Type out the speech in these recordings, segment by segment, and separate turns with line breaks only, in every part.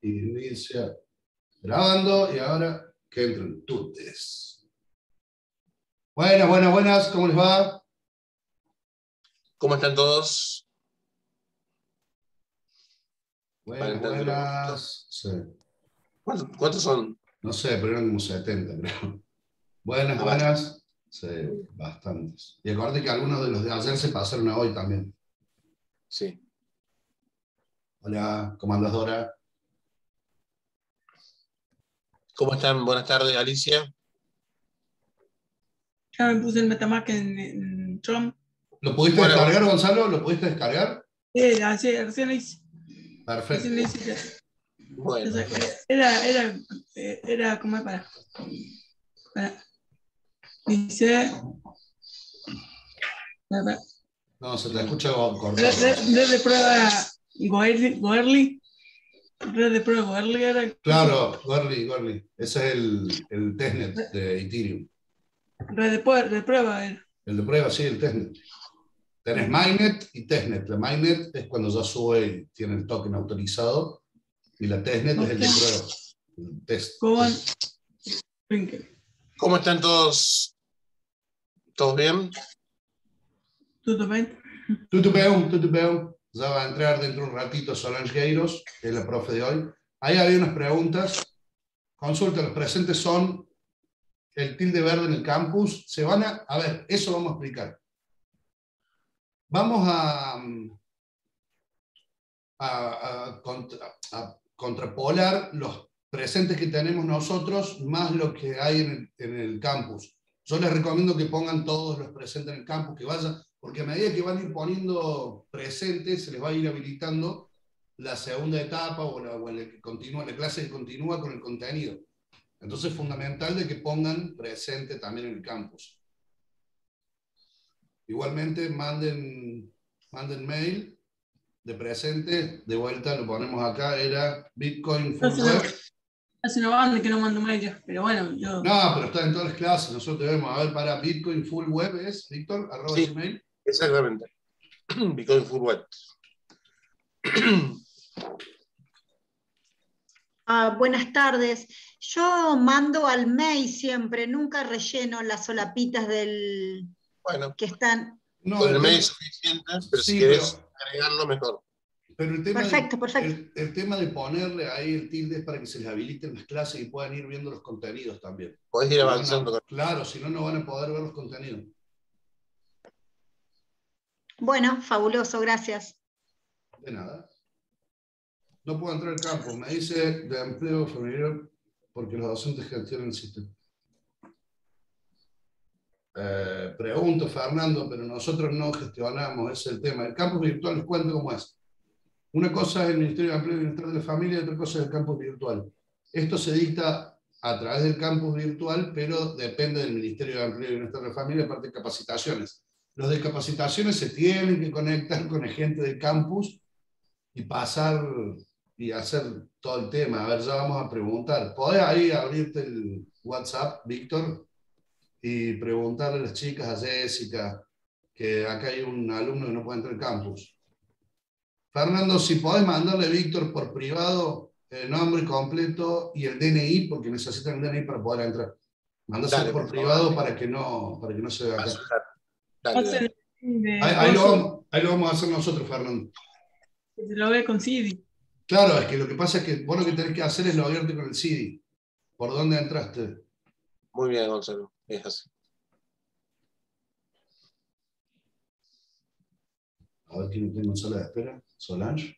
Inicia grabando y ahora que entren todos. Buenas, buenas, buenas, ¿cómo les va?
¿Cómo están todos?
Buenas, buenas. Sí.
¿Cuántos son?
No sé, pero eran como 70, creo. Buenas, buenas. Sí, bastantes. Y acuérdate que algunos de los de ayer se pasaron a hoy también.
Sí.
Hola, ¿cómo andas, Dora?
¿Cómo están? Buenas tardes, Alicia.
Ya me puse el MetaMask en Chrome.
¿Lo pudiste descargar, Gonzalo? ¿Lo pudiste descargar?
Recién lo hice.
Perfecto.
Recién lo hice.
Bueno.
Era como para. Dice.
No, se te escucha cortado.
Red de prueba Goerli. Red de prueba Goerli era.
Claro, Goerli. Ese es el testnet de Ethereum.
Red de prueba era.
El de prueba, sí, el testnet. Tenés mainnet y testnet. La mainnet es cuando ya sube y tiene el token autorizado. Y la testnet es el de prueba. El test.
¿Cómo están todos? ¿Todos bien?
¿Todo bien?
Tudo bem. Ya va a entrar dentro de un ratito Solange Gueiros, que es la profe de hoy. Ahí había unas preguntas. Consulta, los presentes son el tilde verde en el campus. Se van a ver, eso vamos a explicar. Vamos a contrapolar los presentes que tenemos nosotros más lo que hay en el campus. Yo les recomiendo que pongan todos los presentes en el campus, que vayan, porque a medida que van a ir poniendo presentes, se les va a ir habilitando la segunda etapa o la clase que continúa con el contenido. Entonces es fundamental de que pongan presente también en el campus. Igualmente manden mail de presente, de vuelta lo ponemos acá, era Bitcoin Full Web.
Hace una banda que no mando mail, pero bueno, yo...
No, pero está en todas las clases, nosotros debemos, a ver, para Bitcoin Full Web es, Víctor,
Sí,
@gmail.
exactamente. Bitcoin Full Web.
Buenas tardes. Yo mando al mail siempre, nunca relleno las solapitas del que están.
No,
con el mail es suficiente, pero si querés agregarlo, mejor.
Pero el tema
perfecto.
El tema de ponerle ahí el tilde es para que se les habiliten las clases y puedan ir viendo los contenidos también.
Podés ir avanzando.
Claro, si no, no van a poder ver los contenidos.
Bueno, fabuloso, gracias.
De nada. No puedo entrar al campo, me dice de empleo familiar porque los docentes gestionan el sistema. Pregunto, Fernando, pero nosotros no gestionamos, ese es el tema. El campus virtual, les cuento cómo es. Una cosa es el Ministerio de Empleo y Bienestar de la Familia y otra cosa es el campus virtual. Esto se dicta a través del campus virtual, pero depende del Ministerio de Empleo y Bienestar de la Familia, aparte de capacitaciones. Los de capacitaciones se tienen que conectar con el gente del campus y pasar y hacer todo el tema. A ver, ya vamos a preguntar. ¿Podés ahí abrirte el WhatsApp, Víctor? Y preguntarle a las chicas, a Jessica, que acá hay un alumno que no puede entrar al campus. Fernando, si podés mandarle a Víctor por privado el nombre completo y el DNI, porque necesitan el DNI para poder entrar. Mándaselo por privado para que no se vea acá.
Dale.
Ahí lo vamos a hacer nosotros, Fernando.
Que se lo ve con CD.
Claro, es que lo que pasa es que vos lo que tenés que hacer es loguearte con el CD. ¿Por dónde entraste?
Muy bien, Gonzalo. Es así.
A ver quién tengo en sala de espera. ¿Solange?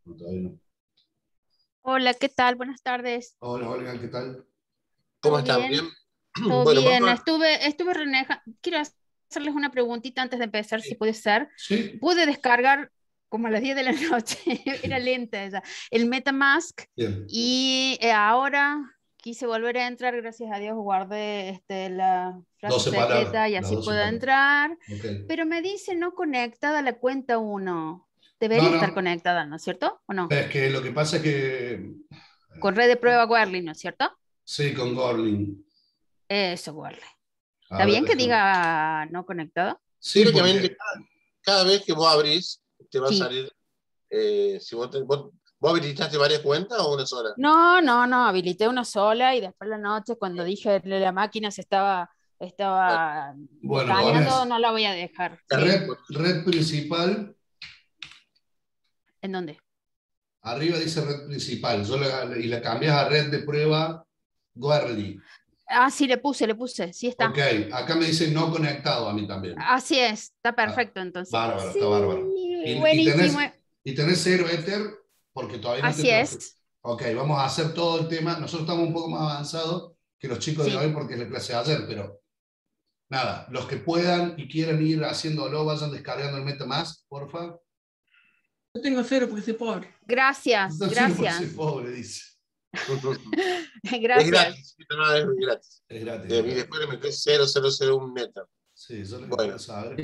No, todavía no.
Hola, ¿qué tal? Buenas tardes.
Hola, Olga, ¿qué tal?
¿Cómo están? ¿Bien?
Todo bien. Estuve renegando. Quiero hacerles una preguntita antes de empezar, si puede ser.
Sí.
Pude descargar como a las 10 de la noche, era lenta esa, el MetaMask.
Bien.
Y ahora quise volver a entrar, gracias a Dios guardé la frase secreta y así puedo entrar.
Okay.
Pero me dice no conectada a la cuenta 1. Debería estar conectada, ¿no es cierto? ¿O no?
Es que lo que pasa es que...
Con red de prueba Goerli, ¿no es cierto?
Sí, con Gorlin.
Eso, Goerli. ¿Está bien que diga no conectado?
Sí, teóricamente, cada vez que vos abrís, te va a salir, si vos ¿Vos habilitaste varias cuentas o una sola?
No, habilité una sola y después la noche cuando dije que la máquina se estaba escaneando, no la voy a dejar.
La red principal.
¿En dónde?
Arriba dice red principal, y la cambias a red de prueba Goerli.
Ah, sí, le puse, sí está.
Ok, acá me dice no conectado a mí también.
Así es, está perfecto entonces.
Bárbaro,
sí,
está bárbaro.
Buenísimo.
Y tenés 0 Ether, porque todavía no
así es.
Ok, vamos a hacer todo el tema. Nosotros estamos un poco más avanzados que los chicos de hoy porque es la clase de ayer, pero nada, los que puedan y quieran ir haciéndolo, vayan descargando el MetaMask, porfa.
Yo tengo 0 porque soy pobre.
Gracias, gracias.
Soy pobre, dice.
Gracias.
Es gratis, es gratis.
Es gratis.
Y después le metés 0001 Meta.
Sí, yo lo que
bueno,
saber.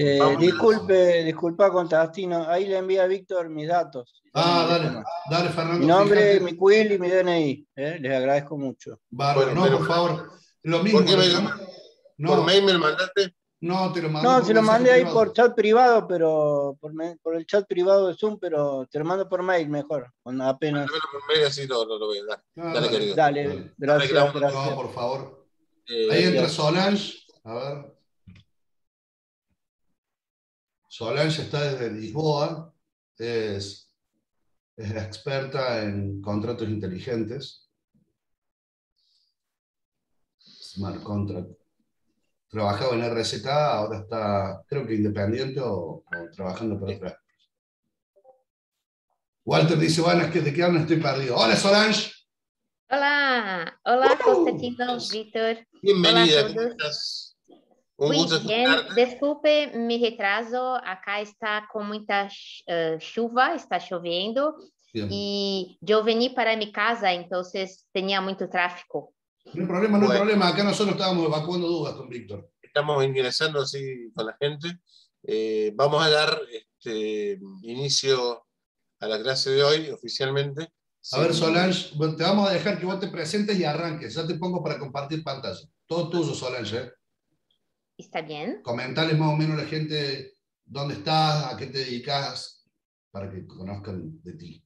Disculpa, Constantino, ahí le envía a Víctor mis datos.
Dale, Fernando.
Mi nombre, mi quill y mi DNI. Les agradezco mucho.
Bárbaro, no, por favor. Lo mismo.
¿Por mail me lo mandaste?
No, te lo mandé.
No, se lo mandé ahí por chat privado, pero por el chat privado de Zoom, pero te lo mando por mail mejor. Apenas.
Mándamelo por mail así lo veo. Dale, querido.
Dale, gracias.
No, por favor. Ahí entra Solange. A ver. Solange está desde Lisboa. Es experta en contratos inteligentes. Smart Contract. Trabajaba en RZK, ahora está, creo que independiente o trabajando para otra. Walter dice, bueno, es que de qué hablan estoy perdido. Hola, Solange.
Hola, Constantino, Víctor.
Bienvenida.
Hola a todos. Muy bien, desculpe mi retraso, acá está con mucha chuva, está lloviendo, y yo vení para mi casa, entonces tenía mucho tráfico.
No hay problema, no hay problema. Acá nosotros estábamos evacuando dudas con Víctor.
Estamos ingresando así con la gente. Vamos a dar inicio a la clase de hoy oficialmente.
A ver, Solange, te vamos a dejar que vos te presentes y arranques. Ya te pongo para compartir pantalla. Todo tuyo, Solange.
¿Está bien?
Comentales más o menos a la gente dónde estás, a qué te dedicas, para que conozcan de ti.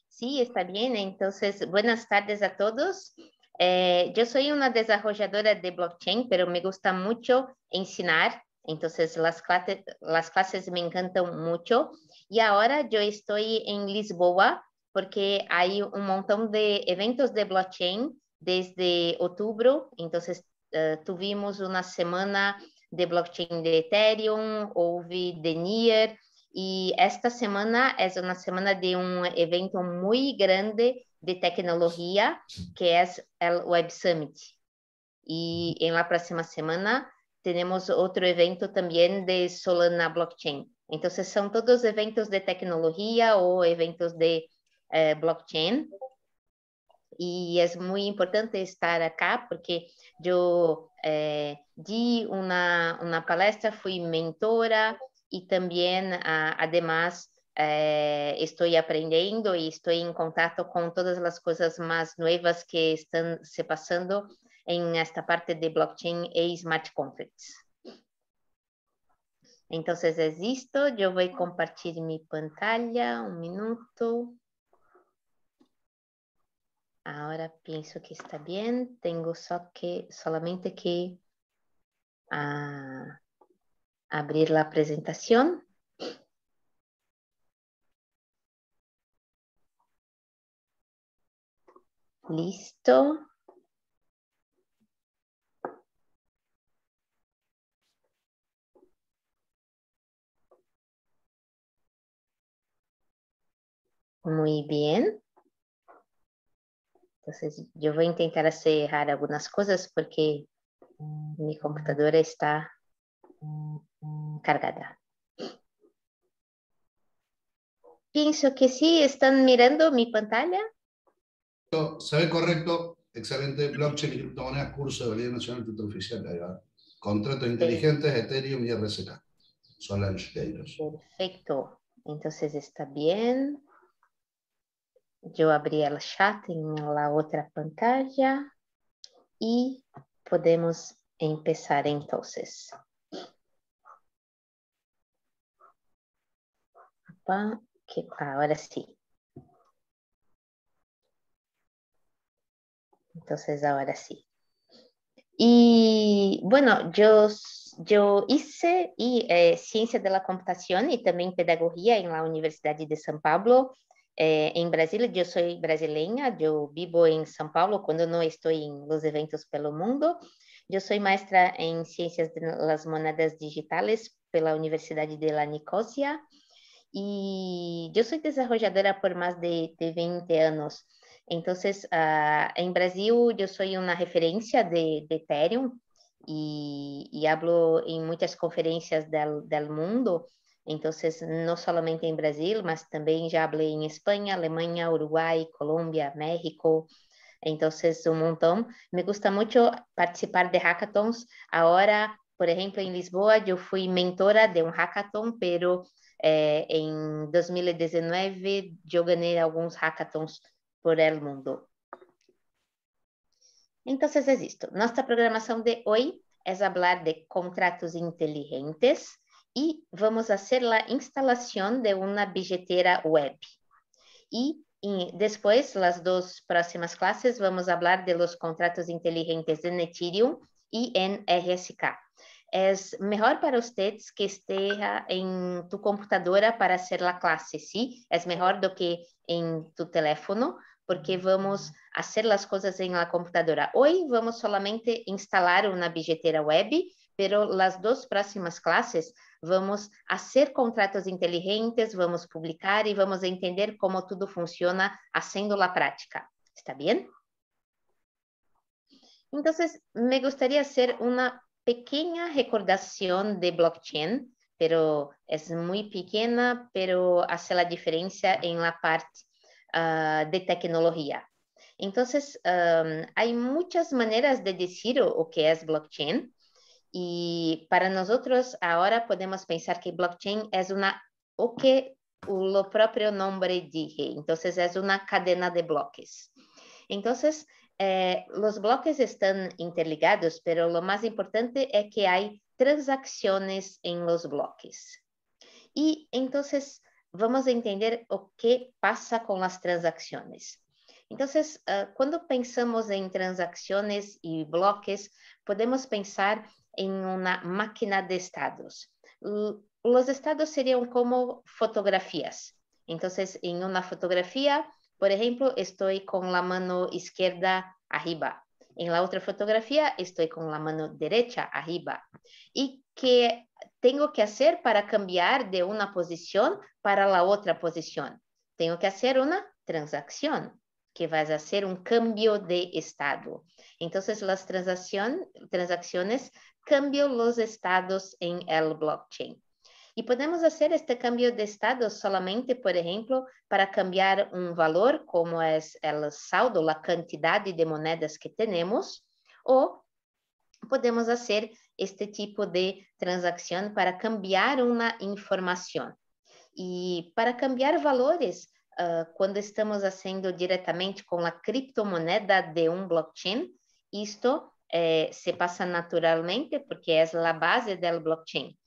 Sí, está bien. Entonces, buenas tardes a todos. Yo soy una desarrolladora de blockchain, pero me gusta mucho enseñar. Entonces, las clases me encantan mucho. Y ahora yo estoy en Lisboa porque hay un montón de eventos de blockchain desde octubre. Entonces, tuvimos una semana de blockchain de Ethereum, hubo de Near, y esta semana es una semana de un evento muy grande de tecnología, que es el Web Summit. Y en la próxima semana tenemos otro evento también de Solana Blockchain. Entonces son todos eventos de tecnología o eventos de blockchain. Y es muy importante estar acá porque yo di una palestra, fui mentora y también además estoy aprendiendo y estoy en contacto con todas las cosas más nuevas que están se pasando en esta parte de blockchain e smart contracts. Entonces es esto, yo voy a compartir mi pantalla, un minuto. Ahora pienso que está bien, tengo solamente que abrir la presentación. Listo. Muy bien. Entonces, yo voy a intentar hacer algunas cosas porque mi computadora está cargada. Pienso que sí, ¿están mirando mi pantalla?
Se ve correcto, excelente. Blockchain y criptomonedas, curso de validez nacional, título oficial. Ahí va. Contratos inteligentes, Ethereum y RZK. Solange Deiros.
Perfecto. Entonces está bien. Yo abrí el chat en la otra pantalla y podemos empezar entonces. Ahora sí. Entonces, ahora sí. Y bueno, yo hice ciencia de la computación y también pedagogía en la Universidad de São Paulo, en Brasil. Yo soy brasileña, yo vivo en São Paulo cuando no estoy en los eventos pelo mundo. Yo soy maestra en ciencias de las monedas digitales por la Universidad de la Nicosia y yo soy desarrolladora por más de 20 años. Entonces, en Brasil yo soy una referencia de Ethereum y hablo en muchas conferencias del mundo. Entonces, no solamente en Brasil, mas también ya hablé en España, Alemania, Uruguay, Colombia, México. Entonces, un montón. Me gusta mucho participar de hackathons. Ahora, por ejemplo, en Lisboa, yo fui mentora de un hackathon, pero en 2019 yo gané algunos hackathons por el mundo. Entonces, es esto. Nuestra programación de hoy es hablar de contratos inteligentes y vamos a hacer la instalación de una billetera web. Y después, las dos próximas clases, vamos a hablar de los contratos inteligentes en Ethereum y en RSK. Es mejor para ustedes que esté en tu computadora para hacer la clase, ¿sí? Es mejor do que en tu teléfono, porque vamos a hacer las cosas en la computadora. Hoy vamos solamente instalar una billetera web, pero las dos próximas clases vamos a hacer contratos inteligentes, vamos publicar y vamos a entender cómo todo funciona haciendo la práctica. ¿Está bien? Entonces, me gustaría hacer una pequeña recordación de blockchain, pero es muy pequeña, pero hace la diferencia en la parte de tecnología. Entonces, hay muchas maneras de decir o que es blockchain. Y para nosotros ahora podemos pensar que blockchain es o que lo propio nombre dice. Entonces, es una cadena de bloques. Entonces, los bloques están interligados, pero lo más importante es que hay transacciones en los bloques. Y entonces vamos a entender o qué pasa con las transacciones. Entonces, cuando pensamos en transacciones y bloques, podemos pensar en una máquina de estados. Los estados serían como fotografías. Entonces, en una fotografía, por ejemplo, estoy con la mano izquierda arriba. En la otra fotografía estoy con la mano derecha arriba. ¿Y qué tengo que hacer para cambiar de una posición para la otra posición? Tengo que hacer una transacción, que va a ser un cambio de estado. Entonces, las transacciones cambian los estados en el blockchain. Y podemos hacer este cambio de estado solamente, por ejemplo, para cambiar un valor, como es el saldo, la cantidad de monedas que tenemos, o podemos hacer este tipo de transacción para cambiar una información. Y para cambiar valores, cuando estamos haciendo directamente con la criptomoneda de un blockchain, esto se pasa naturalmente porque es la base del blockchain.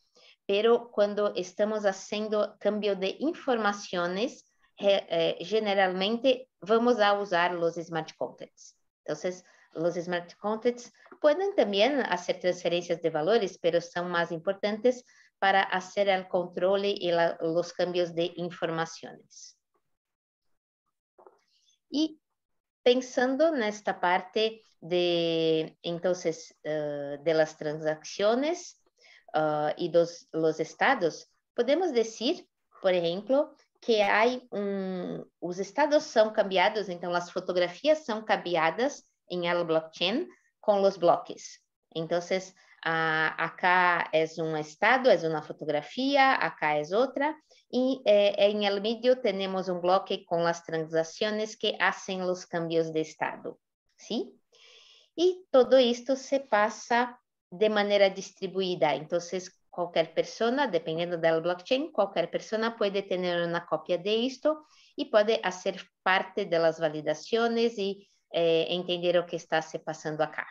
Pero cuando estamos haciendo cambio de informaciones, generalmente vamos a usar los smart contracts. Entonces, los smart contracts pueden también hacer transferencias de valores, pero son más importantes para hacer el control y los cambios de informaciones. Y pensando en esta parte de, entonces, de las transacciones, y los estados, podemos decir, por ejemplo, que hay os estados são cambiados, então as fotografias são cambiadas em el blockchain com os bloques. Então, acá é estado, é uma fotografia, acá é outra, e em el medio temos bloque com as transações que hacen os cambios de estado, ¿sí? E todo isto se passa de manera distribuida. Entonces, cualquier persona, dependiendo del blockchain, cualquier persona puede tener una copia de esto y puede hacer parte de las validaciones y entender lo que está se pasando acá.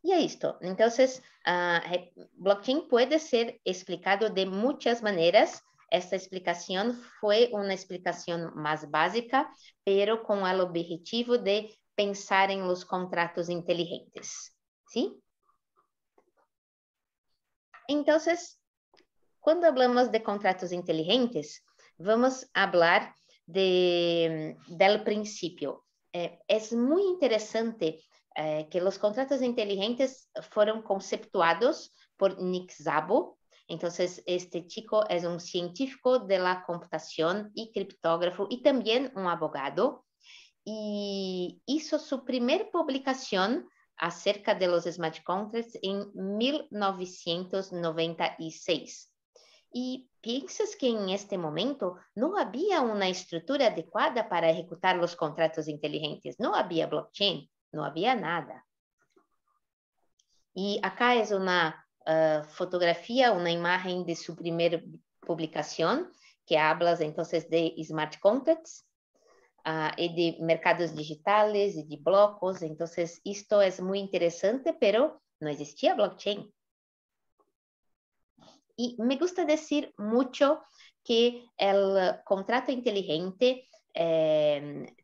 Y esto. Entonces, blockchain puede ser explicado de muchas maneras. esta explicación fue una explicación más básica, pero con el objetivo de pensar en los contratos inteligentes, ¿sí? Entonces, cuando hablamos de contratos inteligentes, vamos a hablar del principio. Es muy interesante que los contratos inteligentes fueron conceptuados por Nick Szabo. Entonces, este chico es un científico de la computación y criptógrafo y también un abogado. Y hizo su primera publicación acerca de los smart contracts en 1996. Y piensas que en este momento no había una estructura adecuada para ejecutar los contratos inteligentes. No había blockchain, no había nada. Y acá es una fotografía, una imagen de su primera publicación, que habla entonces de smart contracts y de mercados digitales y de blocos. Entonces, esto es muy interesante, pero no existía blockchain. Y me gusta decir mucho que el contrato inteligente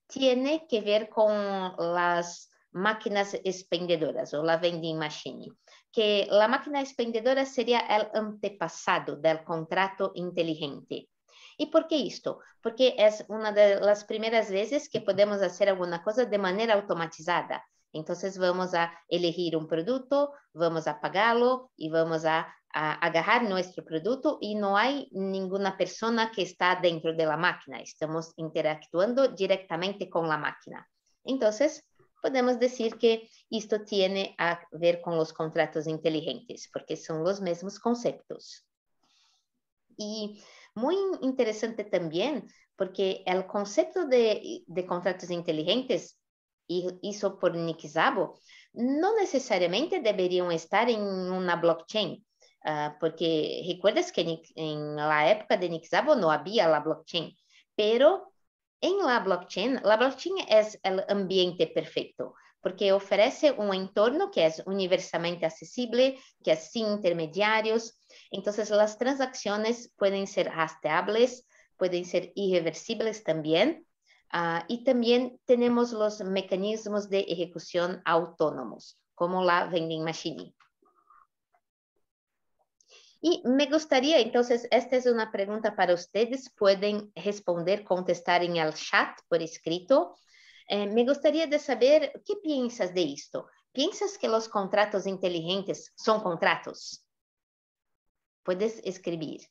tiene que ver con las máquinas expendedoras o la vending machine, que la máquina expendedora sería el antepasado del contrato inteligente. ¿Y por qué esto? Porque es una de las primeras veces que podemos hacer alguna cosa de manera automatizada. Entonces vamos a elegir un producto, vamos a pagarlo y vamos a agarrar nuestro producto y no hay ninguna persona que está dentro de la máquina. Estamos interactuando directamente con la máquina. Entonces, podemos decir que esto tiene a ver con los contratos inteligentes, porque son los mismos conceptos. Y muy interesante también, porque el concepto de contratos inteligentes, hizo por Nick Szabo, no necesariamente deberían estar en una blockchain, porque recuerdas que en la época de Nick Szabo no había la blockchain, pero en la blockchain es el ambiente perfecto, porque ofrece un entorno que es universalmente accesible, que es sin intermediarios. Entonces, las transacciones pueden ser rastreables, pueden ser irreversibles también, y también tenemos los mecanismos de ejecución autónomos, como la vending machine. Y me gustaría, entonces, esta es una pregunta para ustedes, pueden responder, contestar en el chat por escrito. Me gustaría de saber, ¿qué piensas de esto? ¿Piensas que los contratos inteligentes son contratos? Puedes escribir.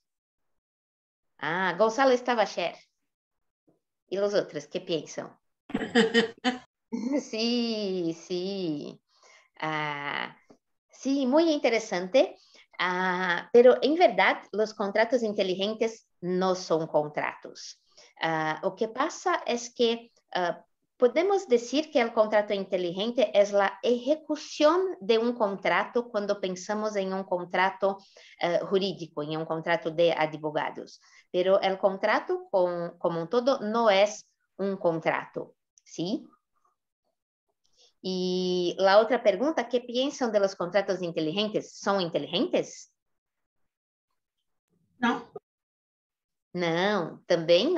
Gonzalo Stavacher. ¿Y los otros qué piensan? Sí, sí. Sí, muy interesante. Pero en verdad, los contratos inteligentes no son contratos. Lo que pasa es que podemos decir que el contrato inteligente es la ejecución de un contrato cuando pensamos en un contrato jurídico, en un contrato de advogados. Pero el contrato como un todo no es un contrato, ¿sí? Y la otra pregunta, ¿qué piensan de los contratos inteligentes? ¿Son inteligentes?
No.
No, también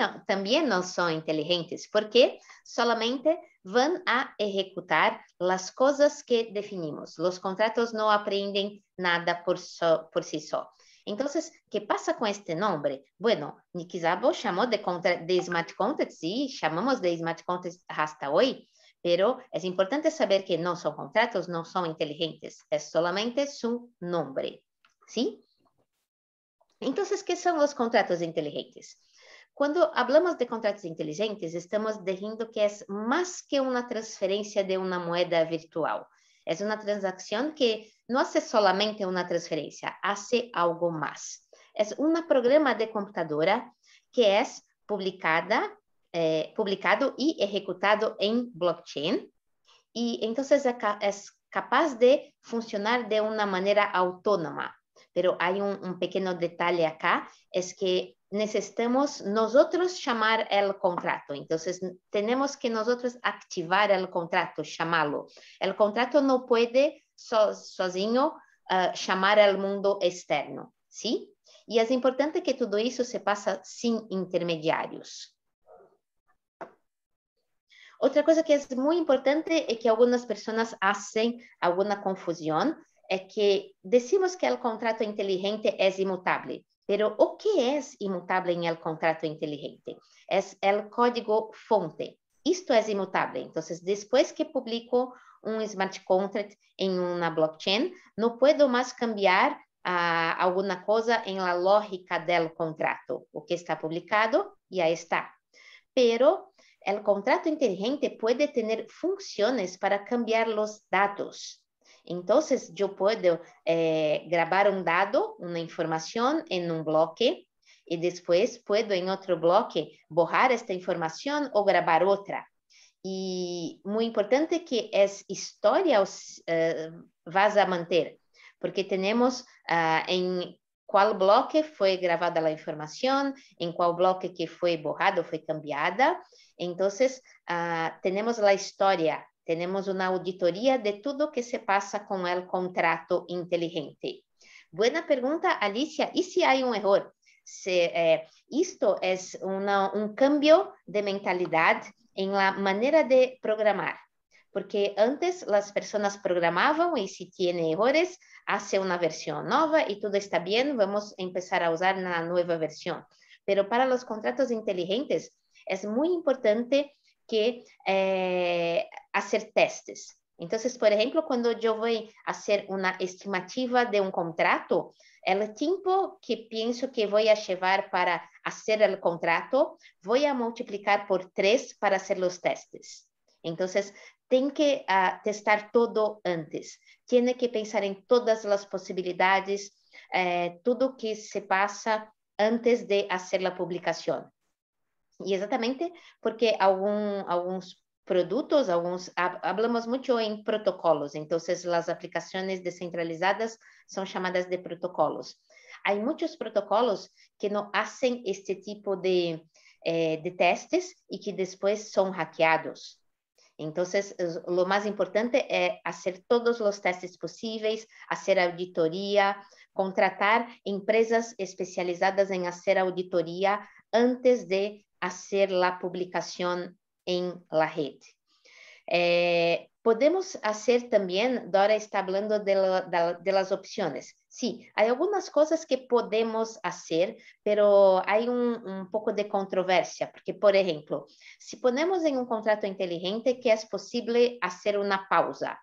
no son inteligentes, porque solamente van a ejecutar las cosas que definimos. Los contratos no aprenden nada por sí solos. Entonces, ¿qué pasa con este nombre? Bueno, Nick Szabo llamó de smart contracts, sí, llamamos de smart contracts hasta hoy, pero es importante saber que no son contratos, no son inteligentes, es solamente su nombre, ¿sí? Entonces, ¿qué son los contratos inteligentes? Cuando hablamos de contratos inteligentes, estamos diciendo que es más que una transferencia de una moneda virtual. Es una transacción que no hace solamente una transferencia, hace algo más. Es un programa de computadora que es publicado y ejecutado en blockchain, y entonces es capaz de funcionar de una manera autónoma. Pero hay un pequeño detalle acá, es que necesitamos nosotros llamar el contrato. Entonces, tenemos que nosotros activar el contrato, llamarlo. El contrato no puede sozinho llamar al mundo externo, ¿sí? E é importante que tudo isso se passa sem intermediários. Outra coisa que é muito importante é que algumas pessoas fazem alguma confusão, é que decimos que o contrato inteligente é imutável. Pero o que é imutável em el contrato inteligente? É o código fonte. Isto é imutável. Então, depois que publico um smart contract em uma blockchain, não posso mais cambiar alguma coisa em la lógica do contrato. O que está publicado, já está. Pero o contrato inteligente pode ter funções para cambiar os dados. Então, eu posso gravar um dado, uma informação em um bloque, e depois posso em outro bloque borrar esta informação ou gravar outra. E muito importante que essa história vas a manter, porque temos em qual bloque foi gravada a informação, em qual bloque que foi borrada ou foi cambiada. Então, temos a história. Temos uma auditoria de tudo que se passa com o contrato inteligente. Boa pergunta, Alicia. E se há um erro? Isto é um cambio de mentalidade em la maneira de programar. Porque antes as pessoas programavam e se tem erros, hace uma versão nova e tudo está bem, vamos começar a usar na nova versão. Pero para os contratos inteligentes, é muito importante que hacer testes. Então, por exemplo, quando eu vou fazer uma estimativa de um contrato, o tempo que penso que vou levar para fazer o contrato, vou multiplicar por 3 para fazer os testes. Então, tem que testar todo antes. Tem que pensar em todas as possibilidades, tudo que se passa antes de fazer a publicação. E exatamente porque alguns produtos, hablamos muito em protocolos, então as aplicações descentralizadas são chamadas de protocolos. Há muitos protocolos que não fazem este tipo de testes e que depois são hackeados. Então, o mais importante é fazer todos os testes possíveis, fazer auditoria, contratar empresas especializadas em fazer auditoria antes de fazer a publicação em la rede. Podemos fazer também, Dora está falando de las opções. Sim, há algumas coisas que podemos fazer, pero há um pouco de controvérsia, porque, por exemplo, se ponemos em um contrato inteligente que é possível fazer uma pausa,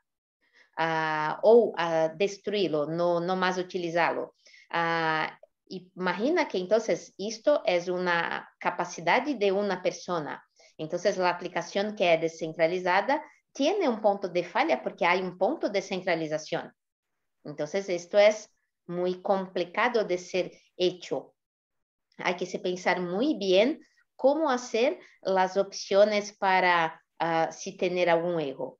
ou destruí-lo, não mais utilizá-lo. Imagina que, então, isto é uma capacidade de uma pessoa. Então, a aplicação que é descentralizada tem um ponto de falha porque há um ponto de centralização. Então, isto é muito complicado de ser hecho. Há que se pensar muito bem como fazer as opções para se ter algum erro.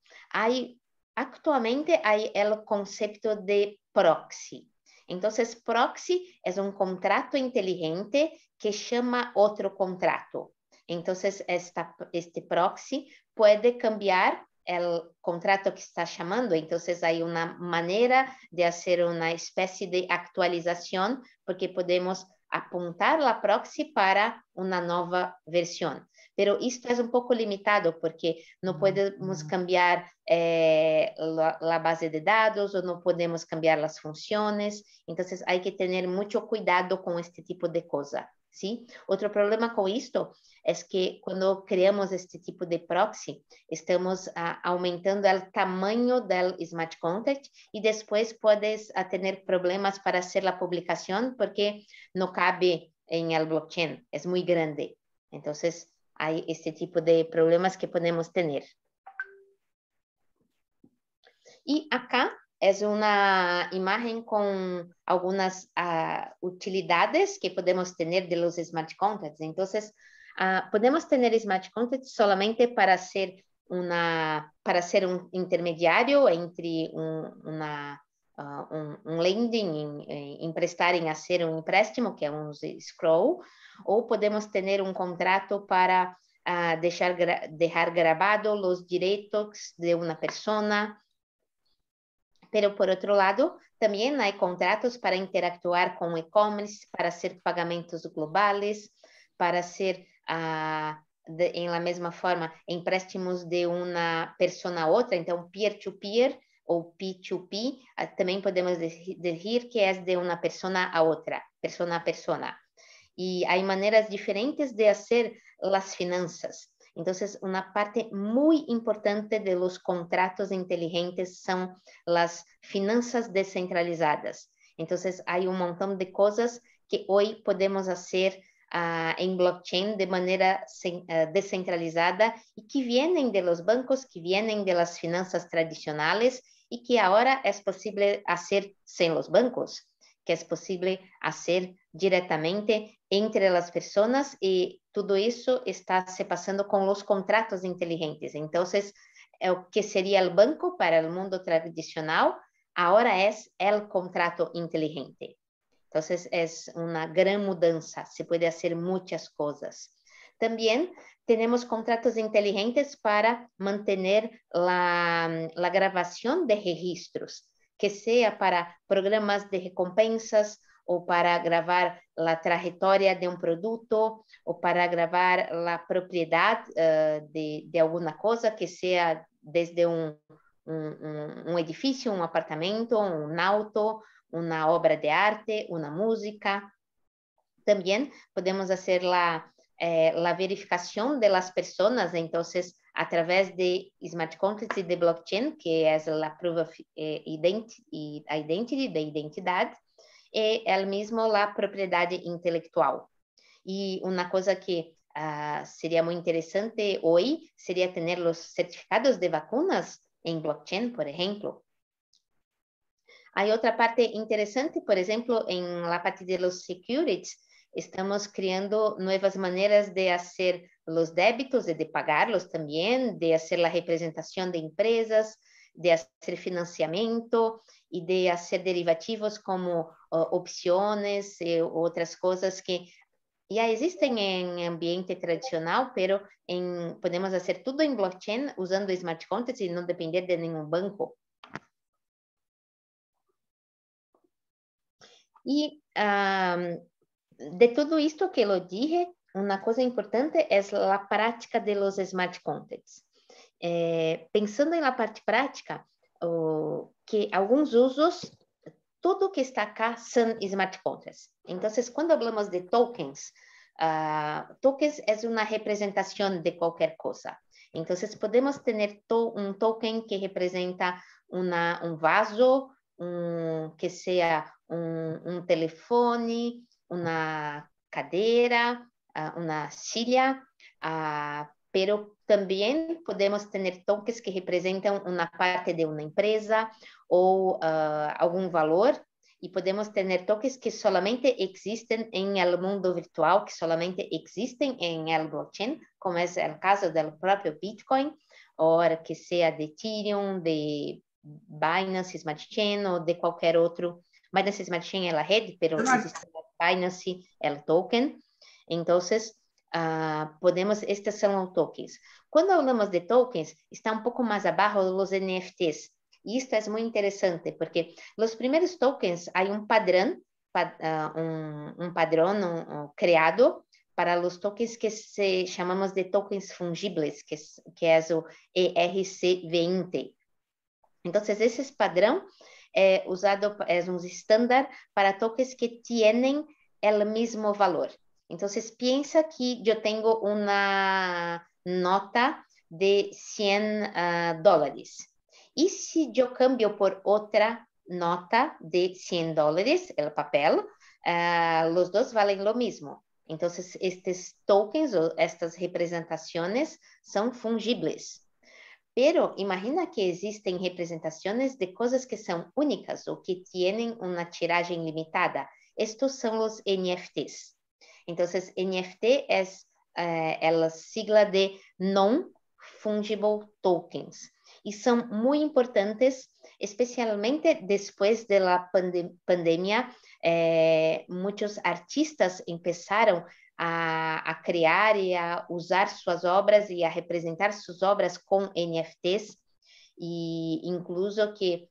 Actualmente, há o conceito de proxy. Então, proxy é um contrato inteligente que chama outro contrato. Então, este proxy pode cambiar o contrato que está chamando. Então, há uma maneira de fazer uma espécie de atualização, porque podemos apontar a proxy para uma nova versão. Pero isto é um pouco limitado, porque não podemos cambiar a base de dados, ou não podemos cambiar as funções. Então, há que ter muito cuidado com este tipo de coisa. ¿Sí? Outro problema com isto é que quando criamos este tipo de proxy, estamos aumentando o tamanho do smart contract e depois podes ter problemas para fazer a publicação porque não cabe em el blockchain, é muito grande. Então, há este tipo de problemas que podemos ter. E acá é uma imagem com algumas utilidades que podemos ter de los smart contracts. Então, podemos ter smart contracts solamente para ser um intermediário entre um lending, emprestar em fazer um empréstimo, que é um escrow, ou podemos ter um contrato para deixar grabado os direitos de uma pessoa. Pero, por outro lado, también hay contratos para interactuar con e-commerce, para hacer pagamentos globales, para hacer, en la misma forma, empréstimos de una persona a otra, então peer-to-peer ou P2P, também podemos decir que es de una persona a otra, persona a persona. Y hay maneras diferentes de hacer las finanzas. Entonces, una parte muy importante de los contratos inteligentes son las finanzas descentralizadas. Entonces, hay un montón de cosas que hoy podemos hacer en blockchain de manera descentralizada y que vienen de los bancos, que vienen de las finanzas tradicionales y que ahora es posible hacer sin los bancos, que es posible hacer directamente entre las personas y todo eso está se pasando con los contratos inteligentes. Entonces, lo que sería el banco para el mundo tradicional, ahora es el contrato inteligente. Entonces, es una gran mudanza, se puede hacer muchas cosas. También tenemos contratos inteligentes para mantener la grabación de registros, que sea para programas de recompensas o para grabar la trayectoria de un producto o para grabar la propiedad de alguna cosa, que sea desde un edificio, un apartamento, un auto, una obra de arte, una música. También podemos hacer la verificación de las personas, entonces a través de smart contracts y de blockchain, que es la proof of identity, de identidad, y el mismo la propiedad intelectual. Y una cosa que sería muy interesante hoy sería tener los certificados de vacunas en blockchain, por ejemplo. Hay otra parte interesante, por ejemplo, en la parte de los securities, estamos creando nuevas maneras de hacer los débitos y de pagarlos también, de hacer la representación de empresas, de hacer financiamiento y de hacer derivativos como opciones y otras cosas que ya existen en ambiente tradicional, pero podemos hacer todo en blockchain usando smart contracts y no depender de ningún banco. Y de todo esto que lo dije, una cosa importante es la práctica de los smart contracts. Pensando en la parte práctica, que algunos usos, todo que está acá son smart contracts. Entonces, cuando hablamos de tokens, tokens es una representación de cualquier cosa. Entonces, podemos tener un token que representa un vaso, que sea un teléfono, una cadera, una silla, pero también podemos tener tokens que representan una parte de una empresa o algún valor, y podemos tener tokens que solamente existen en el mundo virtual, que solamente existen en el blockchain, como es el caso del propio Bitcoin, o que sea de Ethereum, de Binance Smart Chain o de cualquier otro. Binance Smart Chain es la red, pero existe Binance, el token. Entonces, estos son los tokens. Cuando hablamos de tokens, está un poco más abajo los NFTs. Y esto es muy interesante porque los primeros tokens hay un padrón creado para los tokens que llamamos de tokens fungibles, que es el ERC20. Entonces, ese padrón es un estándar para tokens que tienen el mismo valor. Entonces, piensa que yo tengo una nota de $100. Y si yo cambio por otra nota de $100, el papel, los dos valen lo mismo. Entonces, estos tokens o estas representaciones son fungibles. Pero imagina que existen representaciones de cosas que son únicas o que tienen una tiraje limitada. Estos son los NFTs. Entonces, NFT es la sigla de Non-Fungible Tokens. Y son muy importantes, especialmente después de la pandemia. Muchos artistas empezaron a crear y a usar sus obras y a representar sus obras con NFTs, y incluso que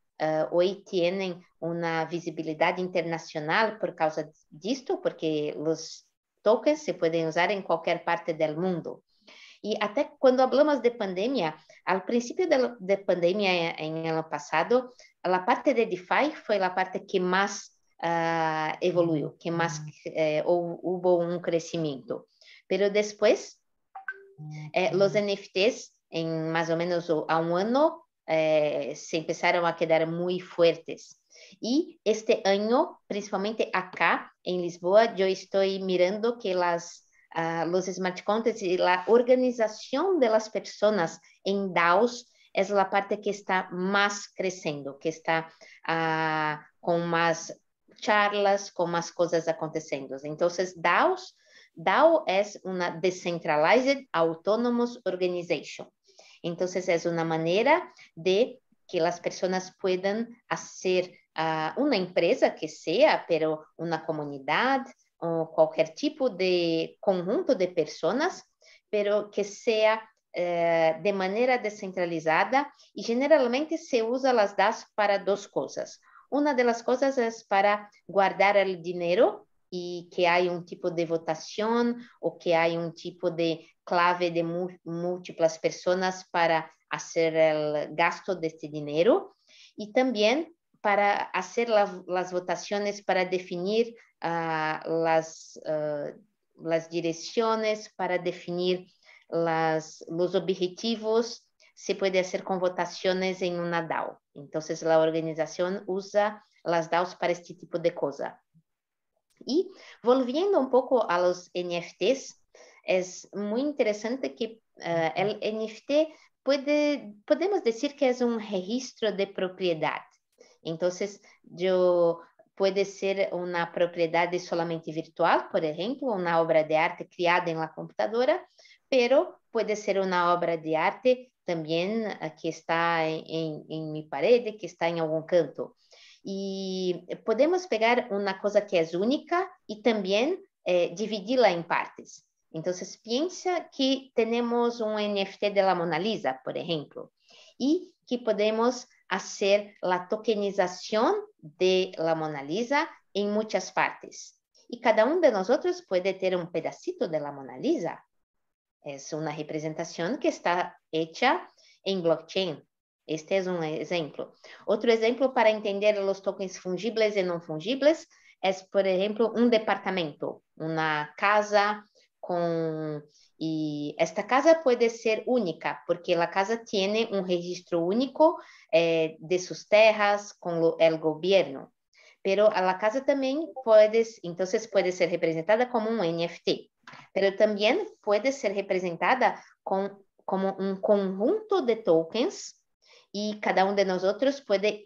hoy tienen una visibilidad internacional por causa disto, porque los tokens se pueden usar en cualquier parte del mundo. Y hasta cuando hablamos de pandemia, al principio de pandemia en el año pasado, la parte de DeFi fue la parte que más evoluiu, que mais houve um crescimento. Pero después, los NFTs, en más o menos a un año, se empezaron a quedar muy fuertes. Y este año, principalmente acá en Lisboa, yo estoy mirando que los smart contracts y la organización de las personas en DAOs es la parte que está más creciendo, que está con más charlas, con más cosas aconteciendo. Entonces, DAO es una Decentralized Autonomous Organization. Entonces, es una manera de que las personas puedan hacer una empresa que sea, pero una comunidad o cualquier tipo de conjunto de personas, pero que sea de manera descentralizada, y generalmente se usa las DAOs para dos cosas. Una de las cosas es para guardar el dinero y que hay un tipo de votación o que hay un tipo de clave de múltiples personas para hacer el gasto de este dinero, y también para hacer las votaciones para definir las direcciones, para definir los objetivos. Se puede hacer con votaciones en una DAO. Entonces, la organización usa las DAOs para este tipo de cosa. Y volviendo un poco a los NFTs, es muy interesante que el NFT podemos decir que es un registro de propiedad. Entonces, puede ser una propiedad solamente virtual, por ejemplo, una obra de arte creada en la computadora, pero puede ser una obra de arte también que está en mi pared, que está en algún canto. Y podemos pegar una cosa que es única y también dividirla en partes. Entonces, piensa que tenemos un NFT de la Mona Lisa, por ejemplo, y que podemos hacer la tokenización de la Mona Lisa en muchas partes. Y cada uno de nosotros puede tener un pedacito de la Mona Lisa. Es una representación que está hecha en blockchain. Este es un ejemplo. Otro ejemplo para entender los tokens fungibles y no fungibles es, por ejemplo, un departamento, una casa y esta casa puede ser única porque la casa tiene un registro único de sus tierras con el gobierno. Pero a la casa también puede ser representada como un NFT. Pero también puede ser representada como un conjunto de tokens, y cada uno de nosotros puede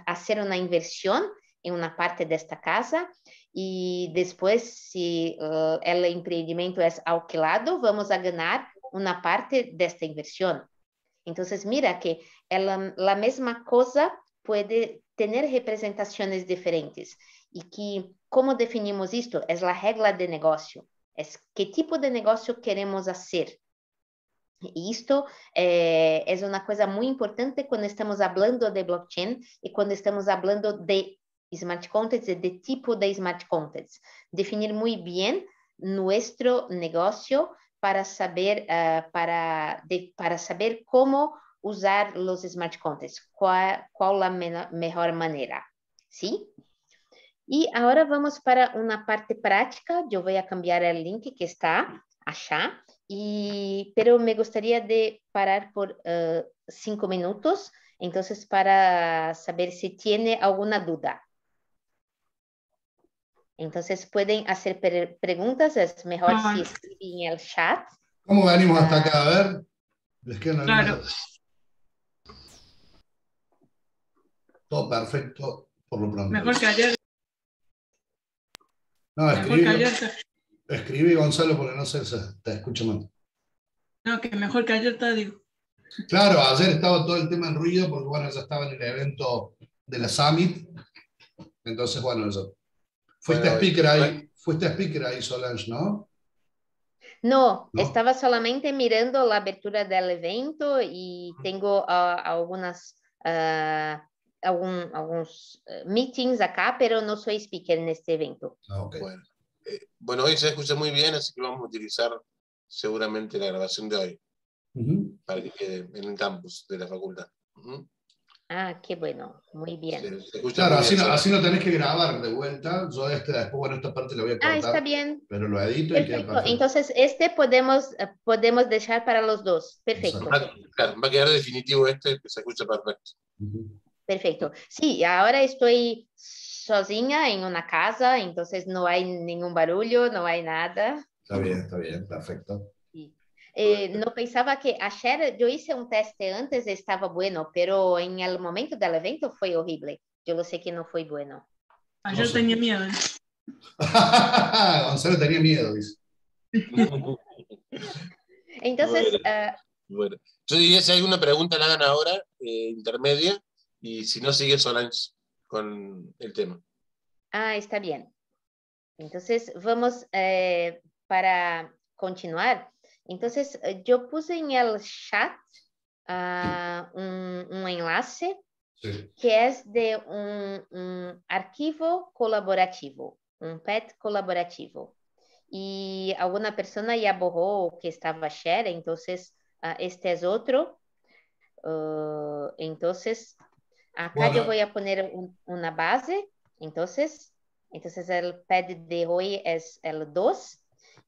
hacer una inversión en una parte de esta casa, y después, si el emprendimiento es alquilado, vamos a ganar una parte de esta inversión. Entonces, mira que la misma cosa puede tener representaciones diferentes, y que, ¿cómo definimos esto? Es la regla de negocio. Es qué tipo de negocio queremos hacer. Y esto es una cosa muy importante cuando estamos hablando de blockchain y cuando estamos hablando de smart contracts, de tipo de smart contracts. Definir muy bien nuestro negocio para saber, para saber cómo usar los smart contracts, cuál la mejor manera. ¿Sí? Y ahora vamos para una parte práctica. Yo voy a cambiar el link que está allá, pero me gustaría de parar por 5 minutos, entonces para saber si tiene alguna duda. Entonces pueden hacer preguntas, es mejor si escriben en el chat.
¿Cómo venimos hasta acá? A ver.
Claro.
Todo perfecto por lo pronto.
Mejor que ayer.
No, escribí Gonzalo porque no sé, te escucho mal.
No, que mejor que ayer te digo.
Claro, ayer estaba todo el tema en ruido porque bueno, ya estaba en el evento de la Summit. Entonces, bueno, eso. Fuiste a speaker ahí, Solange, ¿no?
No, estaba solamente mirando la abertura del evento y tengo algunas algunos meetings acá, pero no soy speaker en este evento.
Okay.
Bueno, hoy se escucha muy bien, así que vamos a utilizar seguramente la grabación de hoy para que quede en el campus de la facultad.
Ah, qué bueno, muy bien.
Claro, así no tenés que grabar de vuelta. Yo después, bueno, esta parte la voy a cortar.
Ah, está bien.
Pero lo edito
Perfecto.
y queda perfecto.
Entonces, podemos dejar para los dos. Perfecto.
Claro, va a quedar definitivo que se escucha perfecto.
Perfecto. Sí, ahora estoy sozinha en una casa, entonces no hay ningún barullo, no hay nada.
Está bien, perfecto.
Sí. No pensaba que ayer yo hice un teste antes, estaba bueno, pero en el momento del evento fue horrible. Yo lo sé que no fue bueno.
Ayer tenía miedo.
Gonzalo tenía miedo, dice.
Entonces,
bueno. Yo diría si hay una pregunta la hagan ahora, intermedia, y si no sigue Solange con el tema.
Ah, está bien. Entonces, vamos para continuar. Entonces, yo puse en el chat un enlace que es de un arquivo colaborativo, un PET colaborativo. Y alguna persona ya borró que estaba share, entonces este es otro. Entonces, acá yo voy a poner una base. Entonces el PET de hoy es el 2.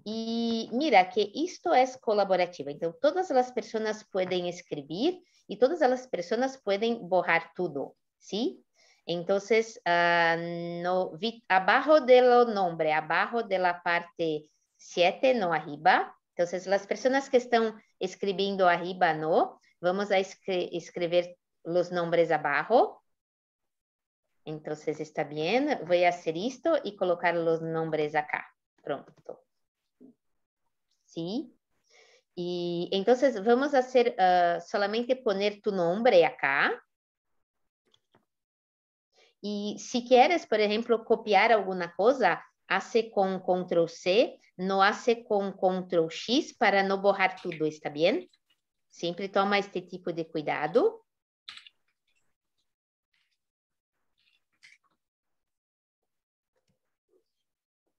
Y mira que esto es colaborativo. Entonces, todas las personas pueden escribir y todas las personas pueden borrar todo, ¿sí? Entonces, abajo del nombre, abajo de la parte 7, no arriba. Entonces, las personas que están escribiendo arriba, no. Vamos a escribir los nombres abajo. Entonces, está bien. Voy a hacer esto y colocar los nombres acá. Pronto. ¿Sí? Y entonces vamos a hacer solamente poner tu nombre acá. Y si quieres, por ejemplo, copiar alguna cosa, hace con Control C, no hace con Control X para no borrar todo, ¿está bien? Siempre toma este tipo de cuidado.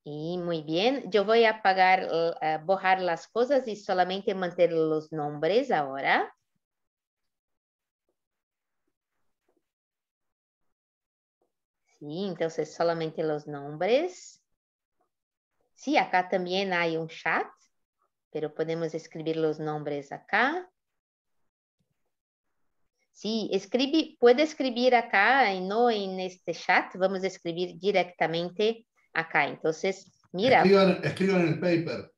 Y muy bien, yo voy a borrar las cosas y solamente mantener los nombres ahora. Sí, entonces solamente los nombres. Sí, acá también hay un chat, pero podemos escribir los nombres acá. Sí, puede escribir acá y no en este chat, vamos a escribir directamente acá. Entonces, mira.
Escriban en el paper.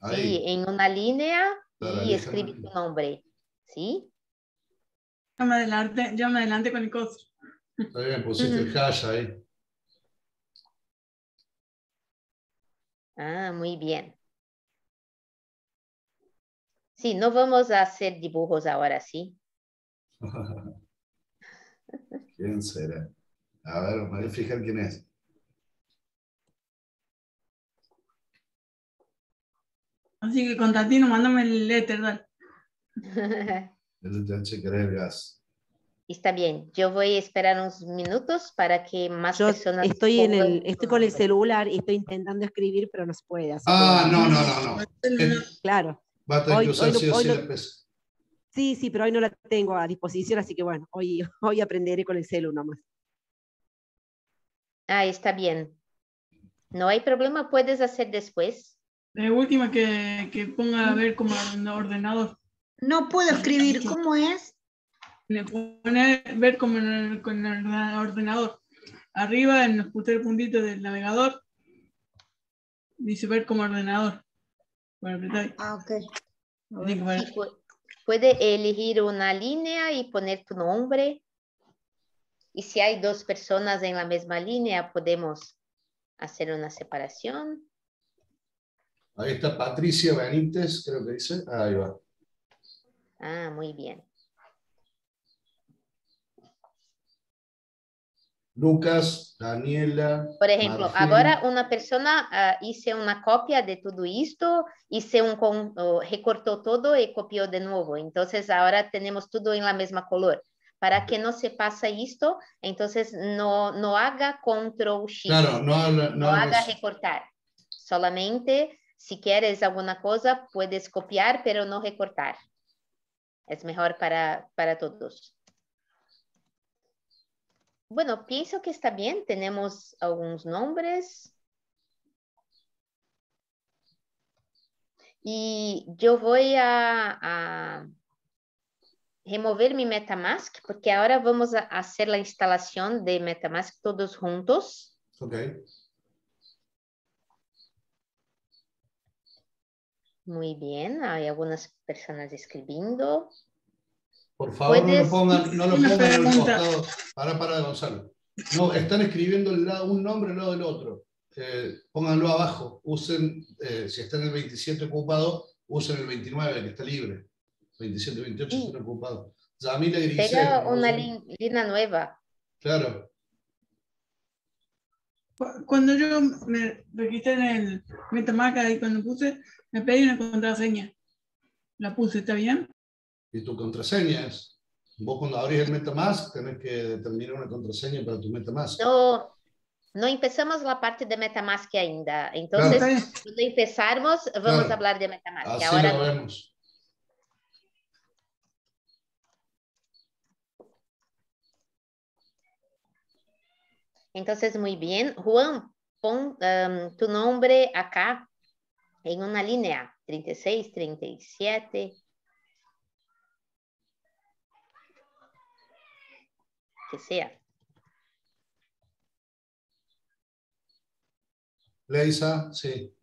Ahí.
Sí, en una línea y escribe tu nombre. ¿Sí?
Ya me adelante con el coso.
Está bien, pusiste el hash ahí.
Ah, muy bien. Sí, no vamos a hacer dibujos ahora, ¿sí?
¿Quién será? A ver, me voy a fijar quién es.
Así que, Constantino, mándame el letter, dale.
Ya chequearé el gas.
Está bien, yo voy a esperar unos minutos para que más personas...
Estoy con el celular y estoy intentando escribir, pero no se puede. Así
no.
Claro. Sí, pero hoy no la tengo a disposición, así que bueno, hoy aprenderé con el celu nomás.
Ah, está bien. No hay problema, puedes hacer después.
De última que ponga a ver como ordenador.
No puedo escribir, ¿cómo es?
Le pone ver como con el ordenador. Arriba, en el puntito del navegador, dice ver como ordenador.
Ok.
Sí, puede elegir una línea y poner tu nombre. Y si hay dos personas en la misma línea, podemos hacer una separación.
Ahí está Patricia Benítez, creo que dice. Ahí va.
Ah, muy bien.
Lucas, Daniela.
Por ejemplo, ahora una persona hizo una copia de todo esto, recortó todo y copió de nuevo. Entonces ahora tenemos todo en la misma color. Para que no se pase esto, entonces no haga control shift.
Claro,
no haga recortar. Solamente si quieres alguna cosa, puedes copiar, pero no recortar. Es mejor para todos. Bueno, pienso que está bien. Tenemos algunos nombres. Y yo voy a remover mi MetaMask, porque ahora vamos a hacer la instalación de MetaMask todos juntos.
Ok.
Muy bien, hay algunas personas escribiendo.
Por favor, no lo pongan en el costado. Para, Gonzalo. No, están escribiendo un nombre al lado del otro. Pónganlo abajo. Usen, si está en el 27 ocupado, usen el 29, que está libre. 27 y 28 están ocupados. Yamila y Grisel.
Pega una línea nueva.
Claro.
Cuando yo me registré en el MetaMask, ahí cuando puse, me pedí una contraseña. La puse, ¿está bien?
Y tu contraseña es, vos cuando abrís el MetaMask tenés que determinar una contraseña para tu MetaMask.
No empezamos la parte de MetaMask ainda. Entonces, cuando empezarmos, vamos a hablar de MetaMask.
Así
ahora
lo vemos.
Entonces, muy bien. Juan, pon tu nombre acá en una línea. 36, 37. Que sea.
Leisa, sí.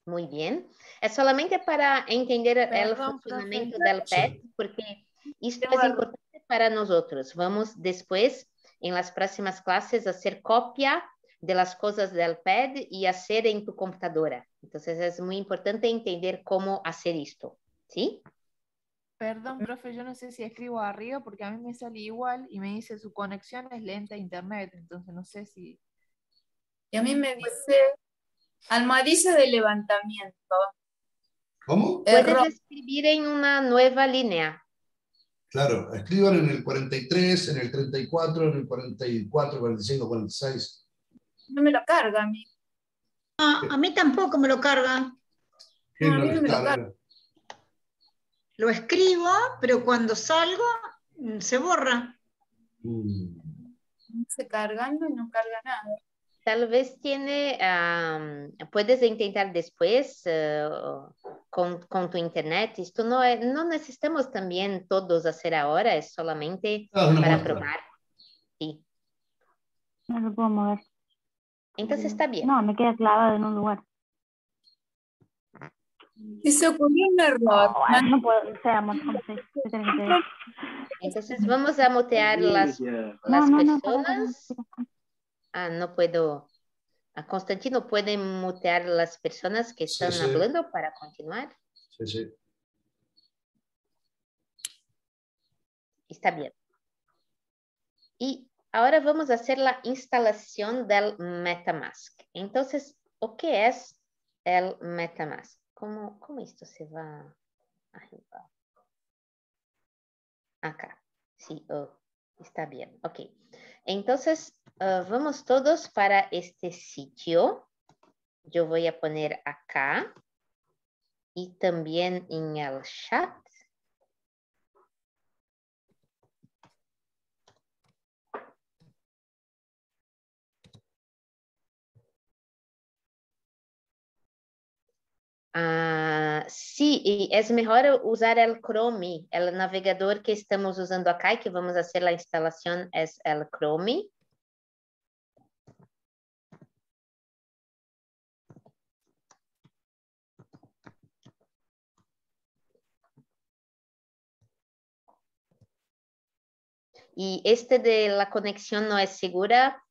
Muy bien. Es solamente para entender el funcionamiento del PET, porque esto es importante para nosotros. Vamos después, en las próximas clases, a hacer copia de las cosas del PED y hacer en tu computadora. Entonces, es muy importante entender cómo hacer esto. ¿Sí?
Perdón, profe, yo no sé si escribo arriba porque a mí me sale igual y me dice su conexión es lenta a internet, entonces no sé si...
Y a mí me dice almohadilla de levantamiento.
¿Cómo?
Puedes escribir en una nueva línea.
Claro, escriban en el 43, en el 34, en el 44, 45, 46.
No me lo carga a mí.
A mí tampoco me lo carga.
¿Quién no les carga?
Lo escribo, pero cuando salgo se borra.
Se cargando y no carga nada.
Tal vez tiene, puedes intentar después con tu internet. Esto no necesitamos también todos hacer ahora, es solamente para probar. Sí.
No lo puedo mover.
Entonces está bien.
No, me queda clavado en un lugar.
Y se ocurrió un error.
No puedo, o sea,
entonces vamos a mutear las personas. No puedo. Constantino, ¿puede mutear las personas que están hablando para continuar?
Sí.
Está bien. Y ahora vamos a hacer la instalación del MetaMask. Entonces, ¿qué es el MetaMask? ¿Cómo esto se va arriba? Acá. Sí, está bien. Ok. Entonces, vamos todos para este sitio. Yo voy a poner acá. Y también en el chat. Sí, y es mejor usar el Chrome. El navegador que estamos usando acá y que vamos a hacer la instalación es el Chrome. Y de la conexión no es segura,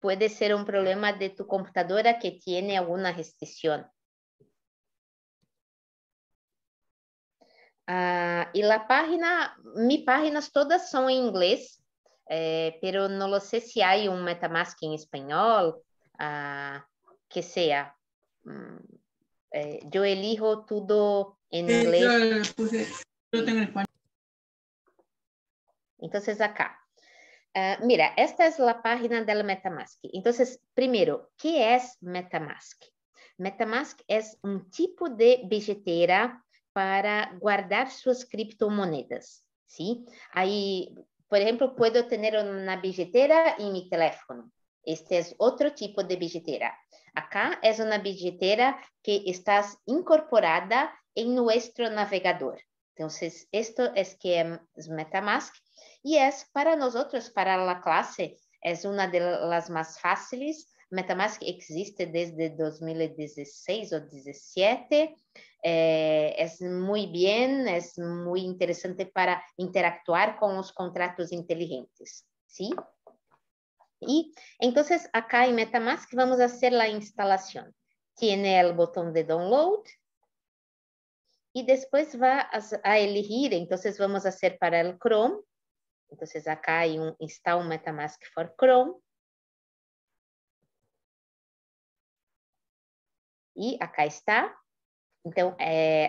puede ser un problema de tu computadora que tiene alguna restricción. Y la página, mis páginas todas son en inglés, pero no lo sé si hay un MetaMask en español, que sea. Yo elijo todo en inglés.
Yo tengo en español.
Entonces acá. Mira, esta es la página del MetaMask. Entonces, primero, ¿qué es MetaMask? MetaMask es un tipo de billetera para guardar sus criptomonedas, ¿sí? Ahí, por ejemplo, puedo tener una billetera en mi teléfono. Este es otro tipo de billetera. Acá es una billetera que está incorporada en nuestro navegador. Entonces, esto es que es MetaMask. Y es para nosotros, para la clase, es una de las más fáciles. MetaMask existe desde 2016 o 2017. Es muy bien, es muy interesante para interactuar con los contratos inteligentes, ¿sí? Y entonces acá en MetaMask vamos a hacer la instalación. Tiene el botón de download. Y después va a elegir, entonces vamos a hacer para el Chrome. Entonces acá hay está un MetaMask for Chrome. Y acá está. Entonces,